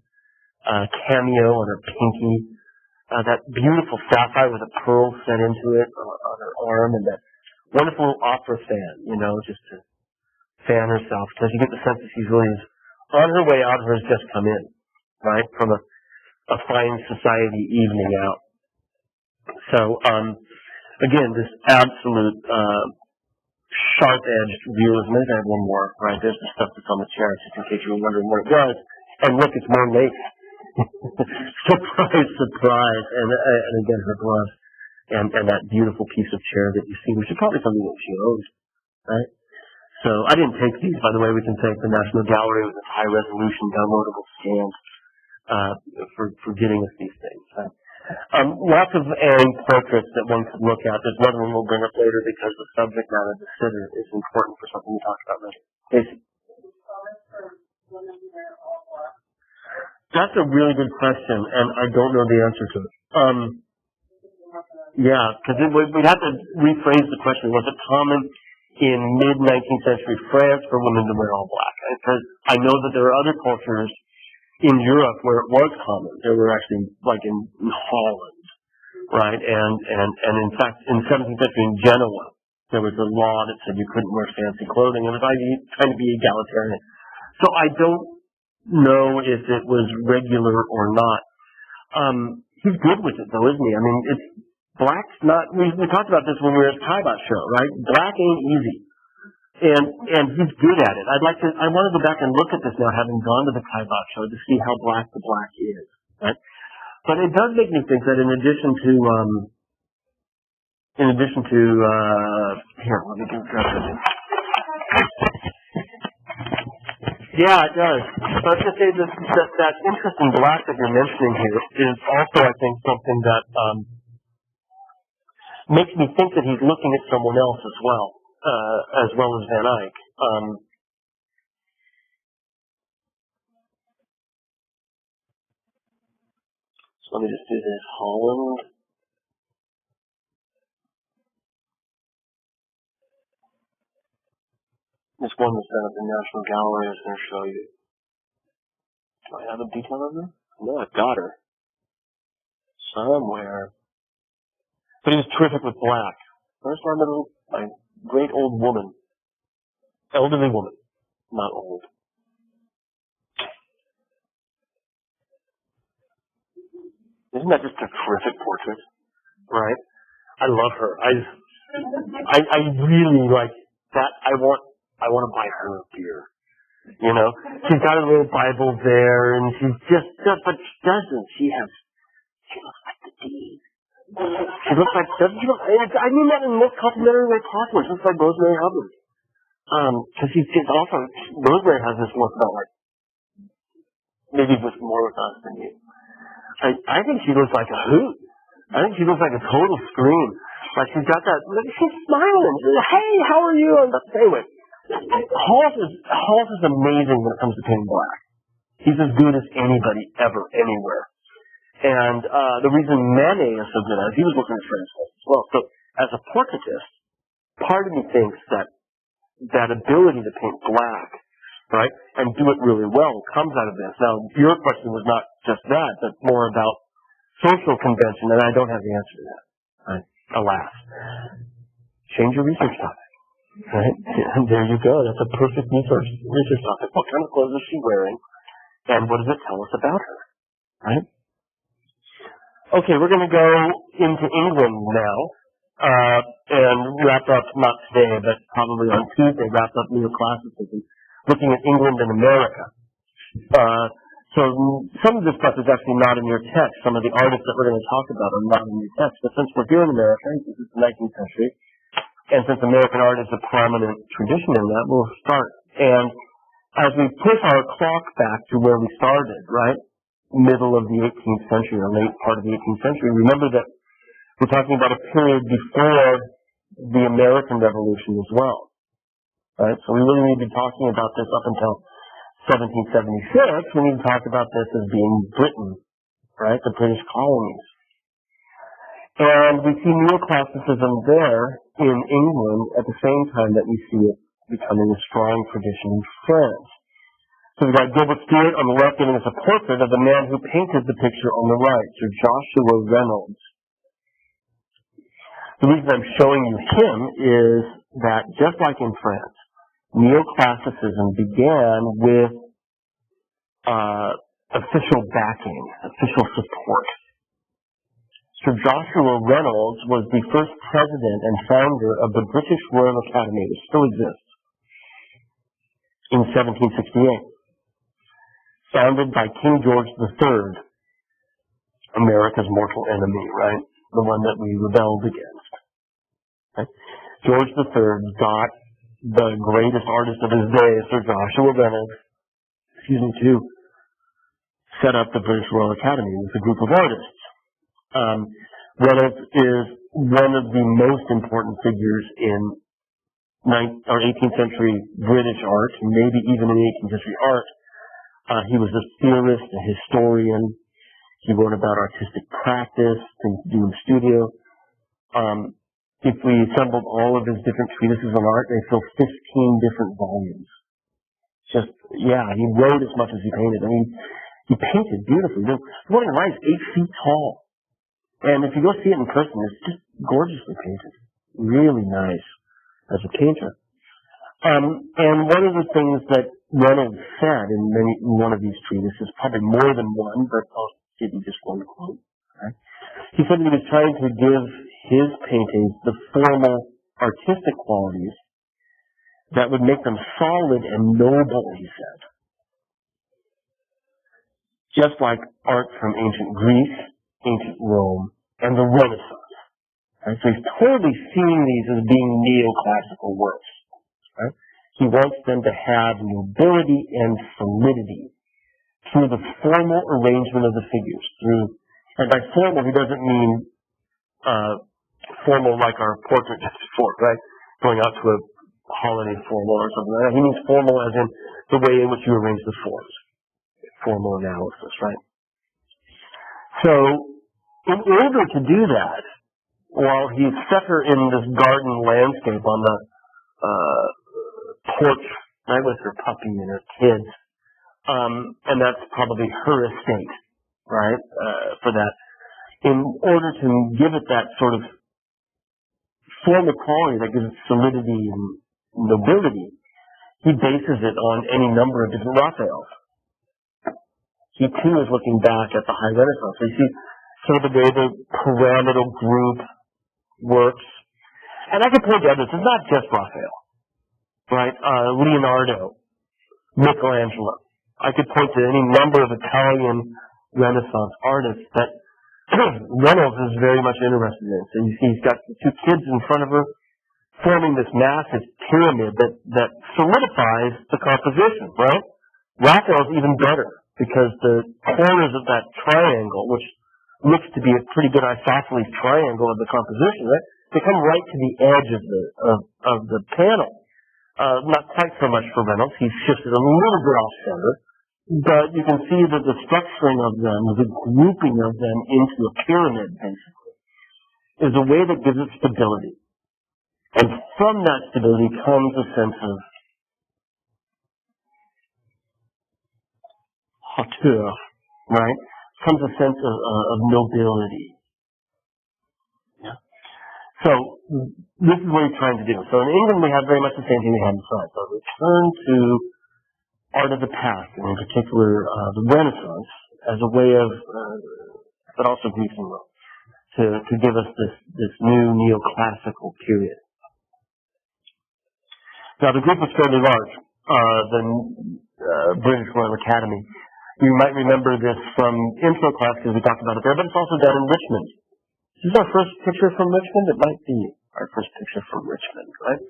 cameo on her pinky. That beautiful sapphire with a pearl set into it on her arm, and that wonderful opera fan, just to fan herself, because you get the sense that she's really on her way out or has just come in, right, from a fine society evening out. So, again, this absolute sharp-edged realism. Maybe I have one more, right? There's the stuff that's on the chair, just in case you were wondering what it was. And look, it's more lace. Surprise, surprise. And again, her gloves. And that beautiful piece of chair that you see, which is probably something that she owns, right? So I didn't take these, by the way. We can thank the National Gallery with its high-resolution downloadable scans for getting us these things. Lots of airing portraits that one could look at. There's another one we'll bring up later because the subject matter of the sitter is important for something we talked about later. Casey? That's a really good question, and I don't know the answer to it. Because we'd have to rephrase the question. Was it common in mid-19th century France for women to wear all black? Because I know that there are other cultures in Europe where it was common. There were actually, like in Holland, right? And in fact, in the 17th century in Genoa, there was a law that said you couldn't wear fancy clothing. It was trying to be egalitarian. So I don't know if it was regular or not. He's good with it though, isn't he? I mean, black's not, we talked about this when we were at the Kaibot show, right? Black ain't easy. And he's good at it. I want to go back and look at this now, having gone to the Kaibot show, to see how black the black is, right? But it does make me think that in addition to, here, let me get this. Yeah, it does. So I was going to say that interest in black that you're mentioning here is also, I think, something that makes me think that he's looking at someone else as well as Van Eyck. So let me just do this. Holland. This one was done at the National Gallery. I was going to show you. Do I have a detail of her? No, I've got her. Somewhere. But he was terrific with black. Where's my great old woman? Elderly woman. Not old. Isn't that just a terrific portrait? Right? I love her. I really like that. I want to buy her a beer. You know? She's got a little Bible there, and she's but she doesn't. She looks like the Dean. She looks like, I mean that in the most complimentary way possible. She looks like Rosemary Hubbard. Because she's also, Rosemary has this look about like, maybe with more with us than you. I think she looks like a hoot. I think she looks like a total scream. Like she's got that, she's smiling. Hey, how are you? Anyway, Halls is amazing when it comes to painting black. He's as good as anybody ever, anywhere. And the reason Manet is so good at it, he was looking at French as well. So as a portraitist, part of me thinks that ability to paint black, right, and do it really well comes out of this. Now, your question was not just that, but more about social convention, and I don't have the answer to that, right? Alas. Change your research topic, right? And there you go. That's a perfect research topic. What kind of clothes is she wearing, and what does it tell us about her, right? Okay, we're going to go into England now, and wrap up, not today, but probably on Tuesday, wrap up neoclassicism, looking at England and America. So some of this stuff is actually not in your text. Some of the artists that we're going to talk about are not in your text. But since we're here in America, since it's the 19th century, and since American art is a prominent tradition in that, we'll start. And as we push our clock back to where we started, right, middle of the 18th century or late part of the 18th century, remember that we're talking about a period before the American Revolution as well. Right? So we really need to be talking about this up until 1776. We need to talk about this as being Britain, right? The British colonies. And we see neoclassicism there in England at the same time that we see it becoming a strong tradition in France. So we've got Gilbert Stuart on the left giving us a portrait of the man who painted the picture on the right, Sir Joshua Reynolds. The reason I'm showing you him is that just like in France, neoclassicism began with official backing, official support. Sir Joshua Reynolds was the first president and founder of the British Royal Academy, which still exists, in 1768. Founded by King George III, America's mortal enemy, right? The one that we rebelled against. Okay? George III got the greatest artist of his day, Sir Joshua Reynolds, to set up the British Royal Academy with a group of artists. Reynolds is one of the most important figures in 18th century British art, maybe even in 18th century art. He was a theorist, a historian. He wrote about artistic practice, things to do in the studio. If we assembled all of his different treatises on art, they fill 15 different volumes. He wrote as much as he painted. I mean, he painted beautifully. The one in the right is 8 feet tall. And if you go see it in person, it's just gorgeously painted. Really nice. as a painter. And one of the things that Reynolds said in one of these treatises, probably more than one, but I'll give you just one quote. Right? He said that he was trying to give his paintings the formal artistic qualities that would make them solid and noble, he said. Just like art from ancient Greece, ancient Rome, and the Renaissance. Right? So he's totally seeing these as being neoclassical works. Right? He wants them to have nobility and solidity through the formal arrangement of the figures. And by formal, he doesn't mean formal like our portrait just before, right? Going out to a holiday formal or something like that. He means formal as in the way in which you arrange the forms. Formal analysis, right? So, in order to do that, while he set her in this garden landscape on the porch, right, with her puppy and her kids, and that's probably her estate, right, for that. In order to give it that sort of formal quality that gives it solidity and nobility, he bases it on any number of different Raphaels. He too is looking back at the High Renaissance. So you see sort of the way the pyramidal group works. And I can point to others. It's not just Raphael, right? Leonardo, Michelangelo. I could point to any number of Italian Renaissance artists that Reynolds is very much interested in. So you see he's got the two kids in front of her forming this massive pyramid that solidifies the composition, right? Raphael's even better because the corners of that triangle, which looks to be a pretty good isosceles triangle of the composition, right? They come right to the edge of the panel. Not quite so much for Reynolds. He's shifted a little bit off center. But you can see that the structuring of them, the grouping of them into a pyramid, basically, is a way that gives it stability. And from that stability comes a sense of hauteur, right? Comes a sense of nobility. Yeah. So this is what he's trying to do. So in England we have very much the same thing we have in France. So return to art of the past, and in particular the Renaissance, as a way of, but also Greece and Rome, to give us this new neoclassical period. Now the group was fairly large, the British Royal Academy. You might remember this from intro class because we talked about it there, but it's also down in Richmond. This is our first picture from Richmond. It might be our first picture from Richmond, right?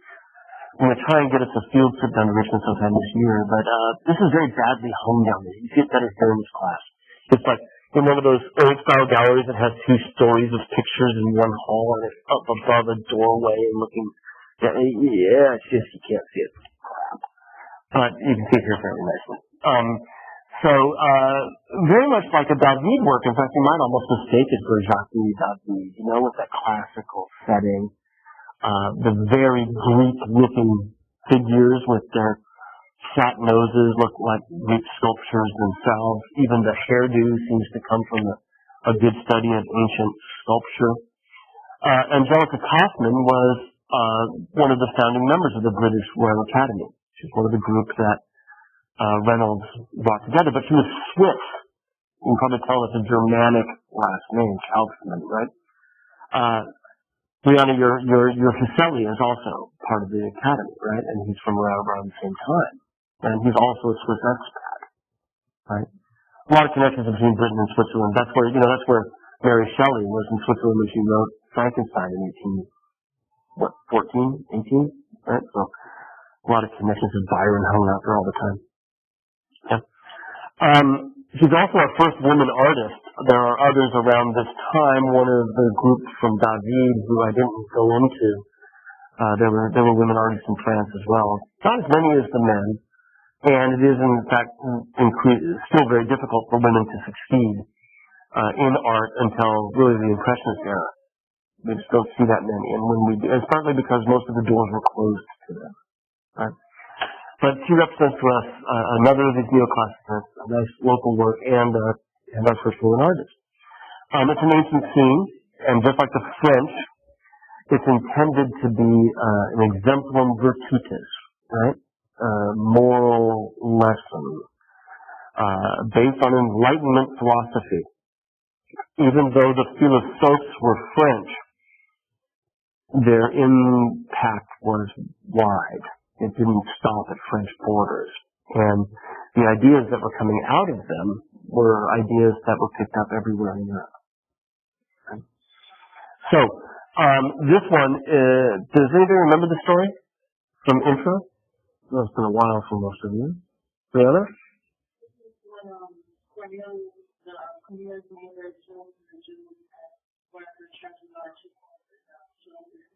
I'm going to try and get us a field trip down to Richmond sometime this year, but this is very badly hung down there. You see it better here in this class. It's like in one of those old-style galleries that has two stories of pictures in one hall, and it's up above a doorway and looking. Yeah, it's just you can't see it. Crap. But you can see it here fairly nicely. Very much like a David work. In fact, you might almost mistake it for Jacques-Louis David, you know, with that classical setting. The very Greek-looking figures with their flat noses look like Greek sculptures themselves. Even the hairdo seems to come from a good study of ancient sculpture. Angelica Kauffman was one of the founding members of the British Royal Academy. She's one of the group that Reynolds brought together, but she was Swiss. You can probably tell it's a Germanic last name, Kauffman, right? Liana, your Fuseli is also part of the academy, right? And he's from around the same time. And he's also a Swiss expat, right? A lot of connections between Britain and Switzerland. That's where Mary Shelley was in Switzerland when she wrote Frankenstein in 18, right? So a lot of connections with Byron hung out there all the time. Yeah. She's also our first woman artist. There are others around this time. One of the groups from David, who I didn't go into, there were women artists in France as well. Not as many as the men, and it is in fact still very difficult for women to succeed in art until really the Impressionist era. We just don't see that many, and when we do, it's partly because most of the doors were closed to them. Right? But she represents to us another of these neoclassicists, a nice local work, and our first woman artist. It's an ancient scene, and just like the French, It's intended to be an exemplum virtutis, right? Moral lesson, based on Enlightenment philosophy. Even though the philosophes were French, their impact was wide. It didn't stop at French borders. And the ideas that were coming out of them were ideas that were picked up everywhere in Europe. Okay. So, this one, does anybody remember the story from intro? Well, it's been a while for most of you. Brianna? Cornelius neighbor Jules and Jules at one of the churches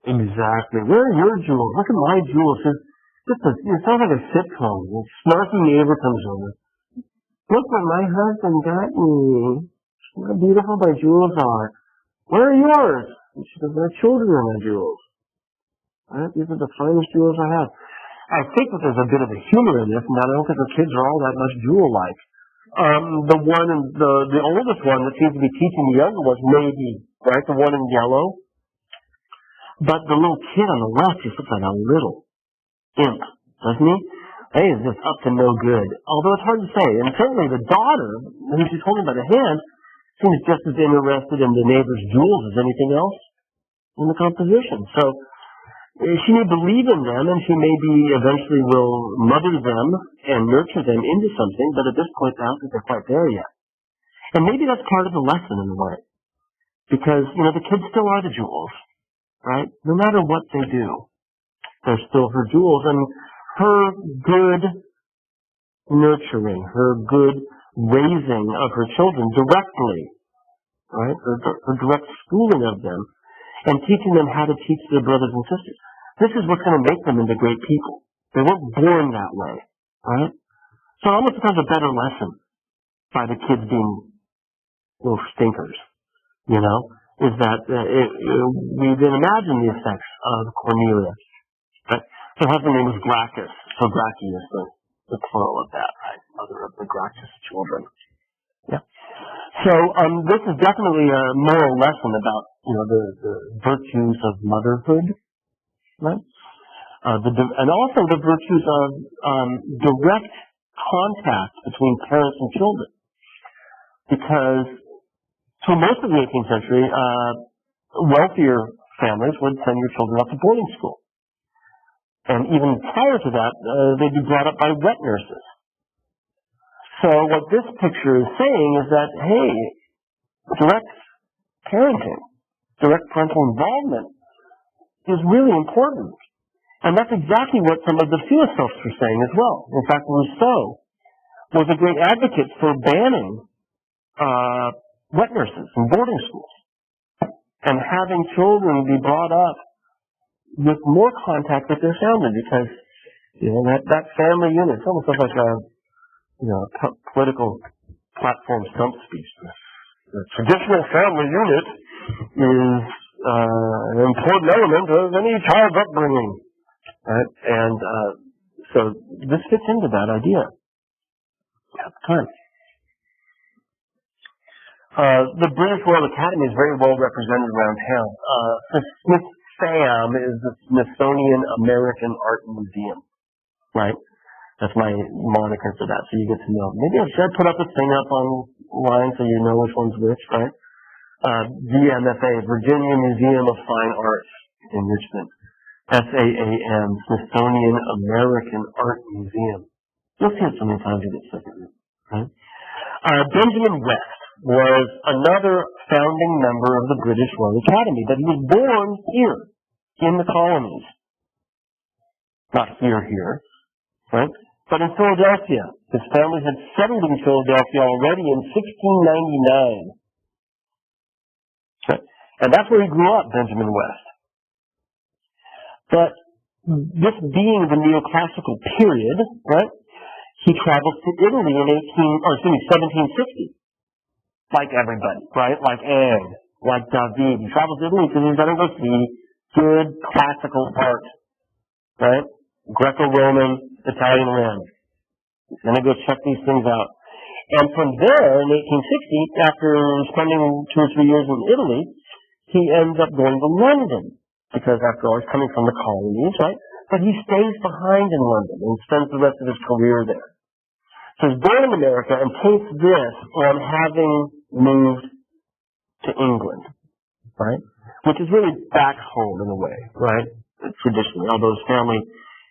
Exactly. Where are your jewels? Look at my jewels. It sounds like a sitcom. A snarky neighbor comes over. Look what my husband got me. How beautiful my jewels are. Where are yours? And she goes, my children are my jewels. Right? These are the finest jewels I have. I think that there's a bit of a humor in this, and I don't think the kids are all that much jewel-like. The oldest one that seems to be teaching the younger ones, maybe, right? The one in yellow. But the little kid on the left just looks like a little imp, doesn't he? He is just up to no good. Although it's hard to say. And certainly the daughter, who she's holding by the hand, seems just as interested in the neighbor's jewels as anything else in the composition. So she may believe in them, and she maybe eventually will mother them and nurture them into something, but at this point I don't think they're quite there yet. And maybe that's part of the lesson in a way. Because, the kids still are the jewels, right? No matter what they do, they're still her jewels. And her good nurturing, her good raising of her children directly, right? Her direct schooling of them, and teaching them how to teach their brothers and sisters. This is what's going to make them into great people. They weren't born that way, right? So it almost becomes a better lesson by the kids being little stinkers, is that we then imagine the effects of Cornelia. Right? Her husband's name was Gracchus, so Gracchi is the plural of that, right? Mother of the Gracchus children. Yeah. So this is definitely a moral lesson about the virtues of motherhood, right? And also the virtues of direct contact between parents and children, because for most of the 18th century, wealthier families would send your children off to boarding school, and even prior to that, they'd be brought up by wet nurses. So what this picture is saying is that, hey, direct parenting, direct parental involvement is really important. And that's exactly what some of the philosophes were saying as well. In fact, Rousseau was a great advocate for banning wet nurses in boarding schools and having children be brought up with more contact with their family, because that family unit, it's almost like a political platform stump speech. The traditional family unit is an important element of any child's upbringing, right? And so this fits into that idea at the time. The British Royal Academy is very well represented around town. The SMITH-SAM is the Smithsonian American Art Museum, right? That's my moniker for that, so you get to know. Maybe I should put up a thing up online so you know which one's which, right? VMFA, Virginia Museum of Fine Arts in Richmond. SAAM, Smithsonian American Art Museum. You'll see it so many times you get sick of it, right? Benjamin West was another founding member of the British Royal Academy, but he was born here, in the colonies. Not here, right? But in Philadelphia. His family had settled in Philadelphia already in 1699. Okay. And that's where he grew up, Benjamin West. But this being the neoclassical period, right, he travels to Italy in 1760. Like everybody, right? Like Anne, like David. He travels to Italy because he's going to go see good classical art, right? Greco-Roman, Italian land. He's going to go check these things out. And from there, in 1860, after spending 2 or 3 years in Italy, he ends up going to London because after all, he's coming from the colonies, right? But he stays behind in London and spends the rest of his career there. So he's born in America and takes this on having moved to England, right? Which is really back home in a way, right? Traditionally, although his family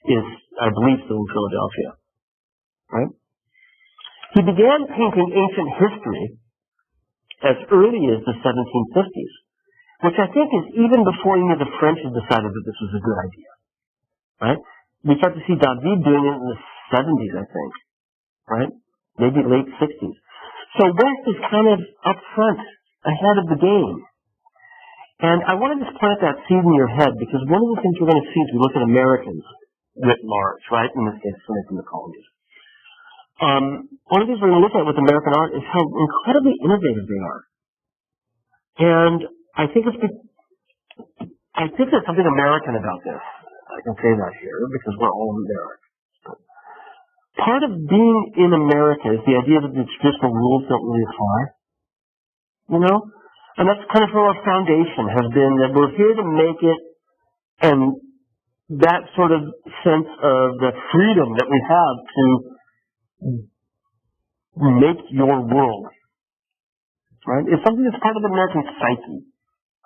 is, I believe, still in Philadelphia, right? He began painting ancient history as early as the 1750s, which I think is even before any of the French had decided that this was a good idea, right? We start to see David doing it in the 70s, I think, right? Maybe late 60s. So West is kind of up front, ahead of the game. And I want to just plant that seed in your head, because one of the things we're going to see as we look at Americans writ large, right, in this case, from the colonies. One of the things we're going to look at with American art is how incredibly innovative they are. And I think there's something American about this. I can say that here, because we're all Americans. Part of being in America is the idea that the traditional rules don't really apply. You know? And that's kind of our foundation has been that we're here to make it, and that sort of sense of the freedom that we have to make your world, right? It's something that's part of the American psyche,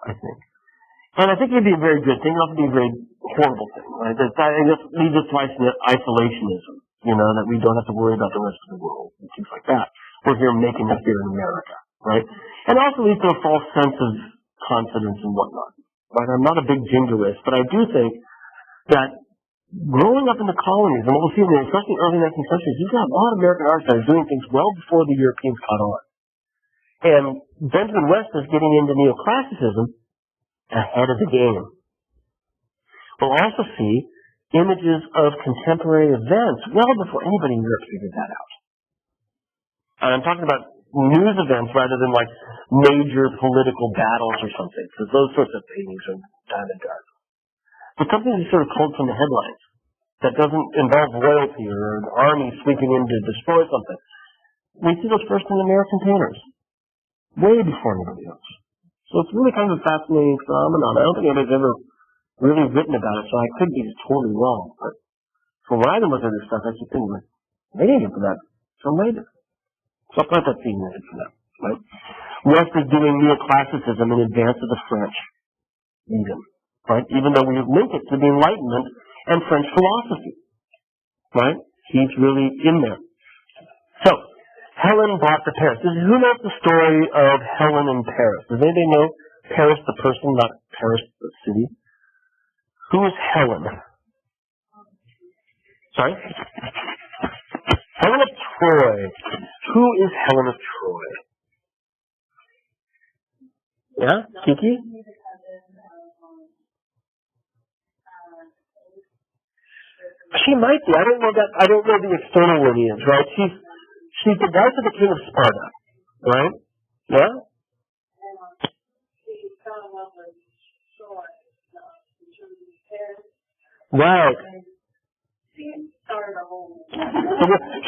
I think. And I think it would be a very good thing. It would be a very horrible thing, right? That just leads us to isolationism, you know, that we don't have to worry about the rest of the world and things like that. We're here making it here in America, right? And also leads to a false sense of confidence and whatnot, right? I'm not a big jingoist, but I do think that growing up in the colonies, and what we'll see, especially in the early 19th century, you've got a lot of American artists that are doing things well before the Europeans caught on. And Benjamin West is getting into neoclassicism ahead of the game. We'll also see images of contemporary events well before anybody in Europe figured that out. And I'm talking about news events rather than like major political battles or something, because those sorts of paintings are kind of dark. But something that's sort of pulled from the headlines that doesn't involve royalty or an army sweeping in to destroy something. We see those first in American painters, way before anybody else. So it's really kind of a fascinating phenomenon. I don't think anybody's ever really written about it, so I could be totally wrong. But from when I've been looking at this stuff, I keep thinking, like, they didn't get to that till later. So I'll plant that seed in your head for that, right? West is doing neoclassicism in advance of the French, even, right? Even though we link it to the Enlightenment and French philosophy, right? He's really in there. So, Helen brought to Paris. Who knows the story of Helen in Paris? Does anybody know Paris the person, not Paris the city? Who is Helen? Sorry? Helen of Troy. Who is Helen of Troy? Yeah? Kiki? She might be. I don't know the external lineage, right? She's the wife of the king of Sparta, right? Yeah? Right.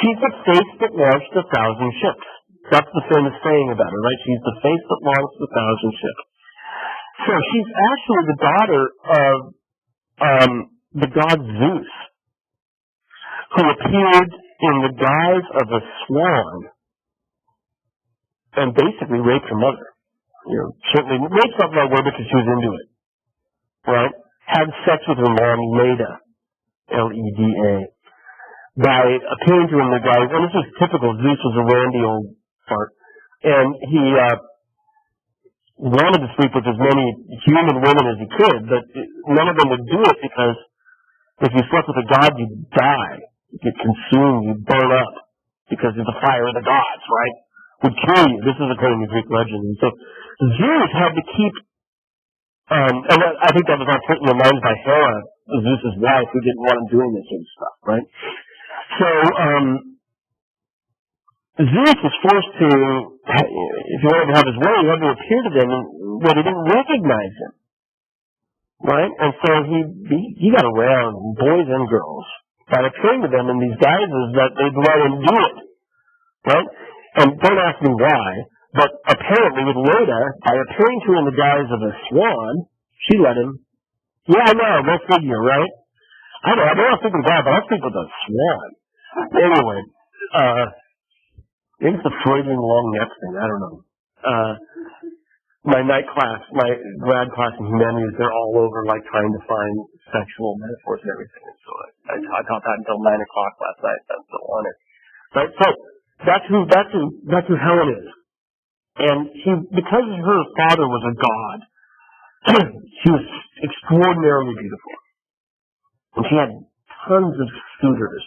She's the face that launched 1,000 ships. That's the famous saying about her, right? She's the face that launched 1,000 ships. So she's actually the daughter of the god Zeus, who appeared in the guise of a swan and basically raped her mother. You know, certainly raped something that word because she was into it, right? Had sex with her mom, Leda, Leda, by appearing to him in the guise, and this was typical. Zeus was a randy old fart, and he wanted to sleep with as many human women as he could, but none of them would do it because if you slept with a god, you'd die. You get consumed, you burn up, because of the fire of the gods, right? Would kill you. This is according to Greek legend. And so Zeus had to keep, and I think that was all put in their minds by Hera, Zeus's wife, who didn't want him doing this sort of stuff, right? So Zeus was forced to, if he wanted to have his way, he had to appear to them, but he didn't recognize him, right? And so he got around, boys and girls, by appearing to them in these guises that they'd let him do it, right? And don't ask me why, but apparently with Leda, by appearing to him in the guise of a swan, she let him Yeah, I know, go figure, right? I know, I don't think of that, but I think of the swan. Anyway, maybe it's the Freudian long neck thing, I don't know. My night class, my grad class in humanities, they're all over like trying to find sexual metaphors and everything. And so I taught that until 9 o'clock last night. I'm still on it. Right? So that's who Helen is. And because her father was a god, she was extraordinarily beautiful. And she had tons of suitors.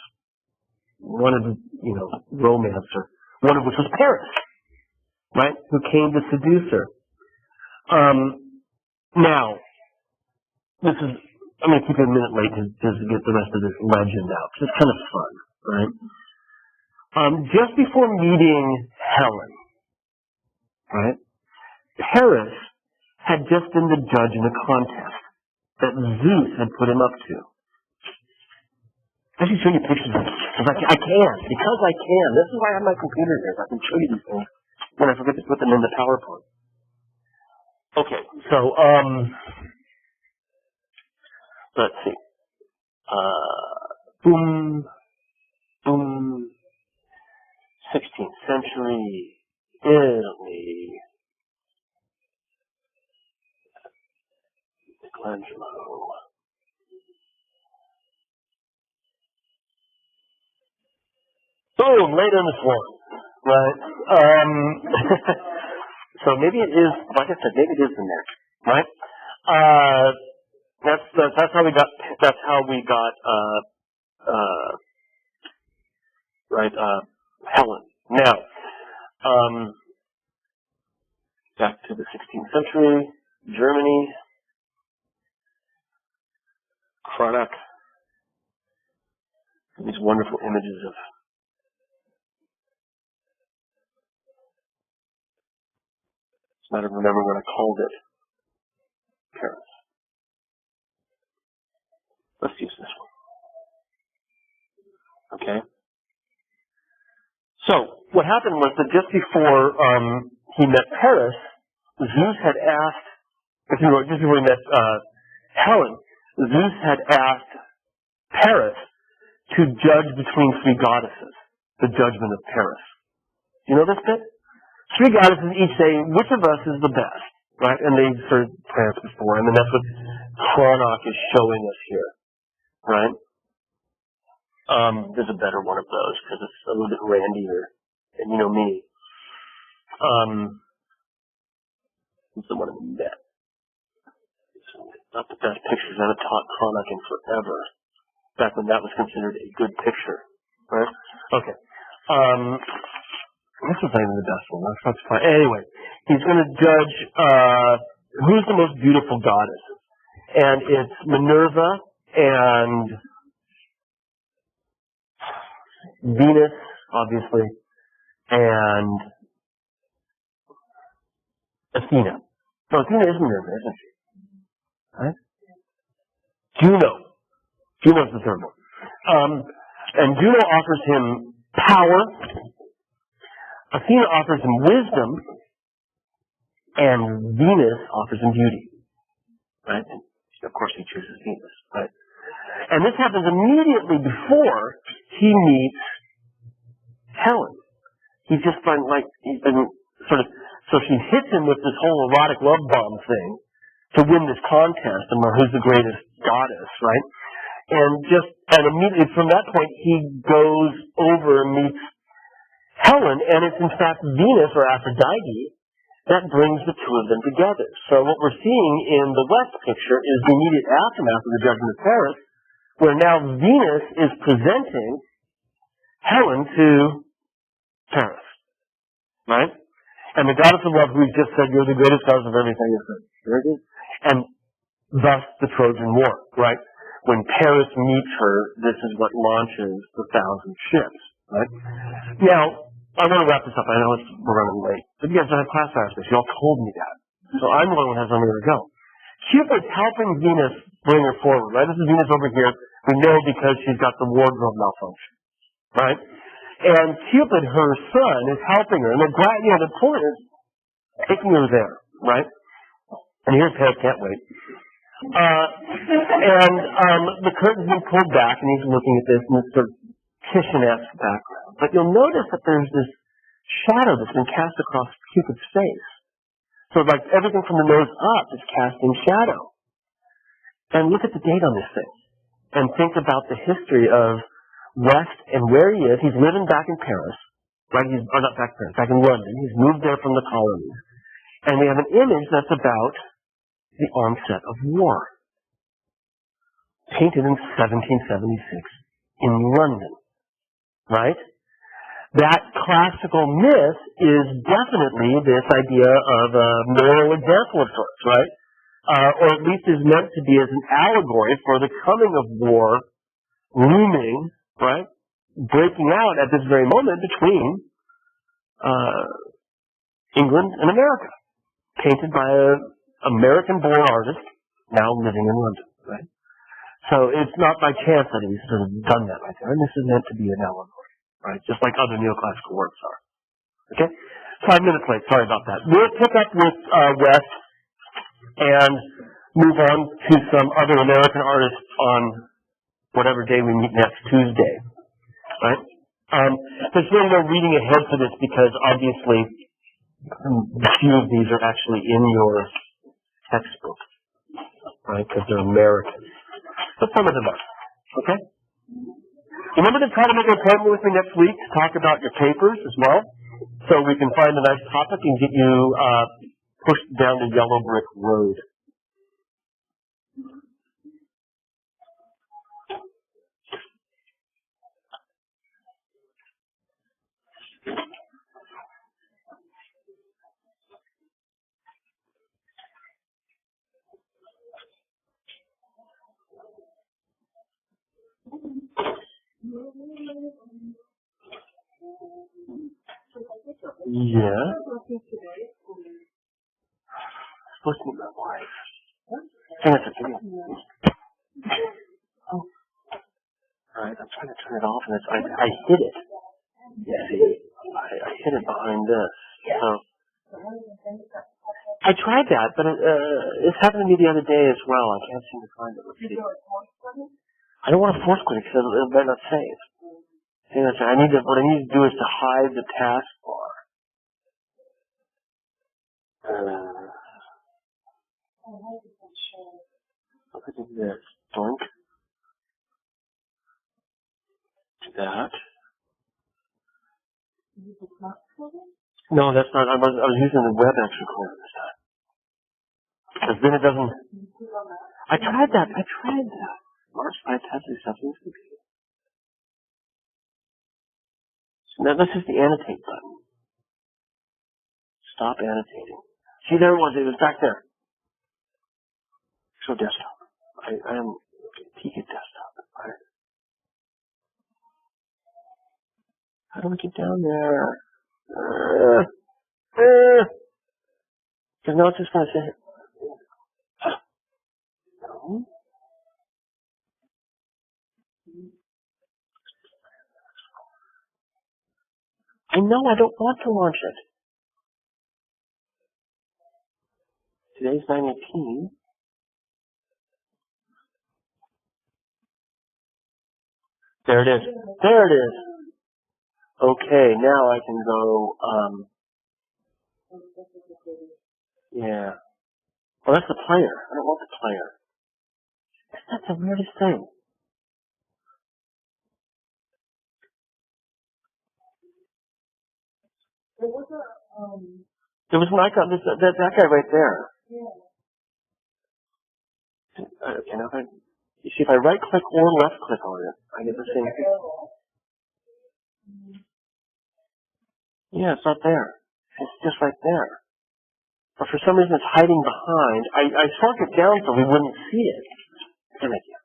Wanted to, romance her. One of which was Paris, right? Who came to seduce her. Now, I'm going to keep it a minute late to get the rest of this legend out. It's kind of fun, right? Just before meeting Helen, right, Paris had just been the judge in a contest that Zeus had put him up to. I should show you pictures of this. I can. This is why I have my computer here. I can show you these things when I forget to put them in the PowerPoint. Okay, so, let's see. Boom, 16th century, Italy, Michelangelo. Boom, later in the swan, right? So maybe it is, like I said, maybe it is the neck, right? That's how we got, Helen. Now, back to the 16th century, Germany, Cranach, these wonderful images of I don't remember what I called it. Paris. Let's use this one. Okay. So what happened was that just before he met Paris, Zeus had asked. Just before he met Helen, Zeus had asked Paris to judge between 3 goddesses. The judgment of Paris. You know this bit? 3 goddesses each say, which of us is the best, right? And they sort of prance before him, and that's what Cranach is showing us here, right? There's a better one of those, because it's a little bit randier, and you know me. It's the one in the net. Not the best pictures I've taught Cranach in forever, back when that was considered a good picture, right? Okay. This was not even the best one. That's fine. Anyway, he's going to judge who's the most beautiful goddess. And it's Minerva and Venus, obviously, and Athena. No, Athena is Minerva, isn't she? Right? Juno. Juno's the third one. And Juno offers him power. Athena offers him wisdom, and Venus offers him beauty, right? And of course, he chooses Venus, right? And this happens immediately before he meets Helen. He's just he's been sort of, so she hits him with this whole erotic love bomb thing to win this contest and who's the greatest goddess, right? And immediately from that point, he goes over and meets Helen, and it's in fact Venus or Aphrodite that brings the two of them together. So what we're seeing in the West picture is the immediate aftermath of the judgment of Paris, where now Venus is presenting Helen to Paris, right? And the goddess of love, who just said, you're the greatest goddess of everything, is very good. And thus the Trojan War, right? When Paris meets her, this is what launches the 1,000 ships, right? Now, I want to wrap this up. I know we're running late. But you guys don't have class after this. You all told me that. So I'm the one who has somewhere to go. Cupid's helping Venus bring her forward, right? This is Venus over here. We know because she's got the wardrobe malfunction, right? And Cupid, her son, is helping her. And the point is taking her there, right? And here's Paris, can't wait. The curtain's been pulled back, and he's looking at this in this sort of Titian-esque background. But you'll notice that there's this shadow that's been cast across Cupid's face. So like everything from the nose up is casting shadow. And look at the date on this thing. And think about the history of West and where he is. He's living back in Paris. Right? Not back in Paris, back in London. He's moved there from the colonies. And we have an image that's about the onset of war. Painted in 1776 in London. Right? That classical myth is definitely this idea of a moral example of sorts, right? Or at least is meant to be as an allegory for the coming of war looming, right? Breaking out at this very moment between England and America. Painted by an American-born artist now living in London, right? So it's not by chance that he's sort of done that right there, and this is meant to be an allegory, right? Just like other neoclassical works are. Okay? 5 minutes late, sorry about that. We'll pick up with West and move on to some other American artists on whatever day we meet next Tuesday, right? There's really no reading ahead for this because obviously a few of these are actually in your textbook, right? Because they're American. But some of them are, okay? Remember to try to make an appointment with me next week to talk about your papers as well, so we can find a nice topic and get you pushed down the yellow brick road. Yeah. Supposed to meet my wife. Hang on a second. Oh. Alright, I'm trying to turn it off and I hid it. Yeah, see, I hid it behind this. So I tried that, but it's happened to me the other day as well. I can't seem to find it. Let's see. I don't want to force click because it might not save. See, what I need to do is to hide the taskbar. Look at this. Doink. That. No, that's not. I was using the WebEx recorder this time. Because then it doesn't. I tried that. March by testing substance computer. Now this is the annotate button. Stop annotating. See, there it was. It was back there. Show desktop. I am peek at desktop. Right. How do we get down there? Because now it's just going to say, no. I know I don't want to launch it. Today's 9/18. There it is. There it is. Okay, now I can go, yeah. Well, that's the player. I don't want the player. That's the weirdest thing. There was an icon, that guy right there. Okay, now you see if I right click or left click on it, I get the same thing. Yeah, it's not there. It's just right there. But for some reason it's hiding behind. I shrunk it down so we wouldn't see it. Good idea.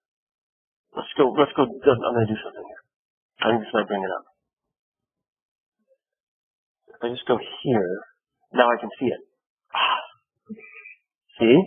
Let's go, I'm gonna do something here. I think this might bring it up. If I just go here, now I can see it. See?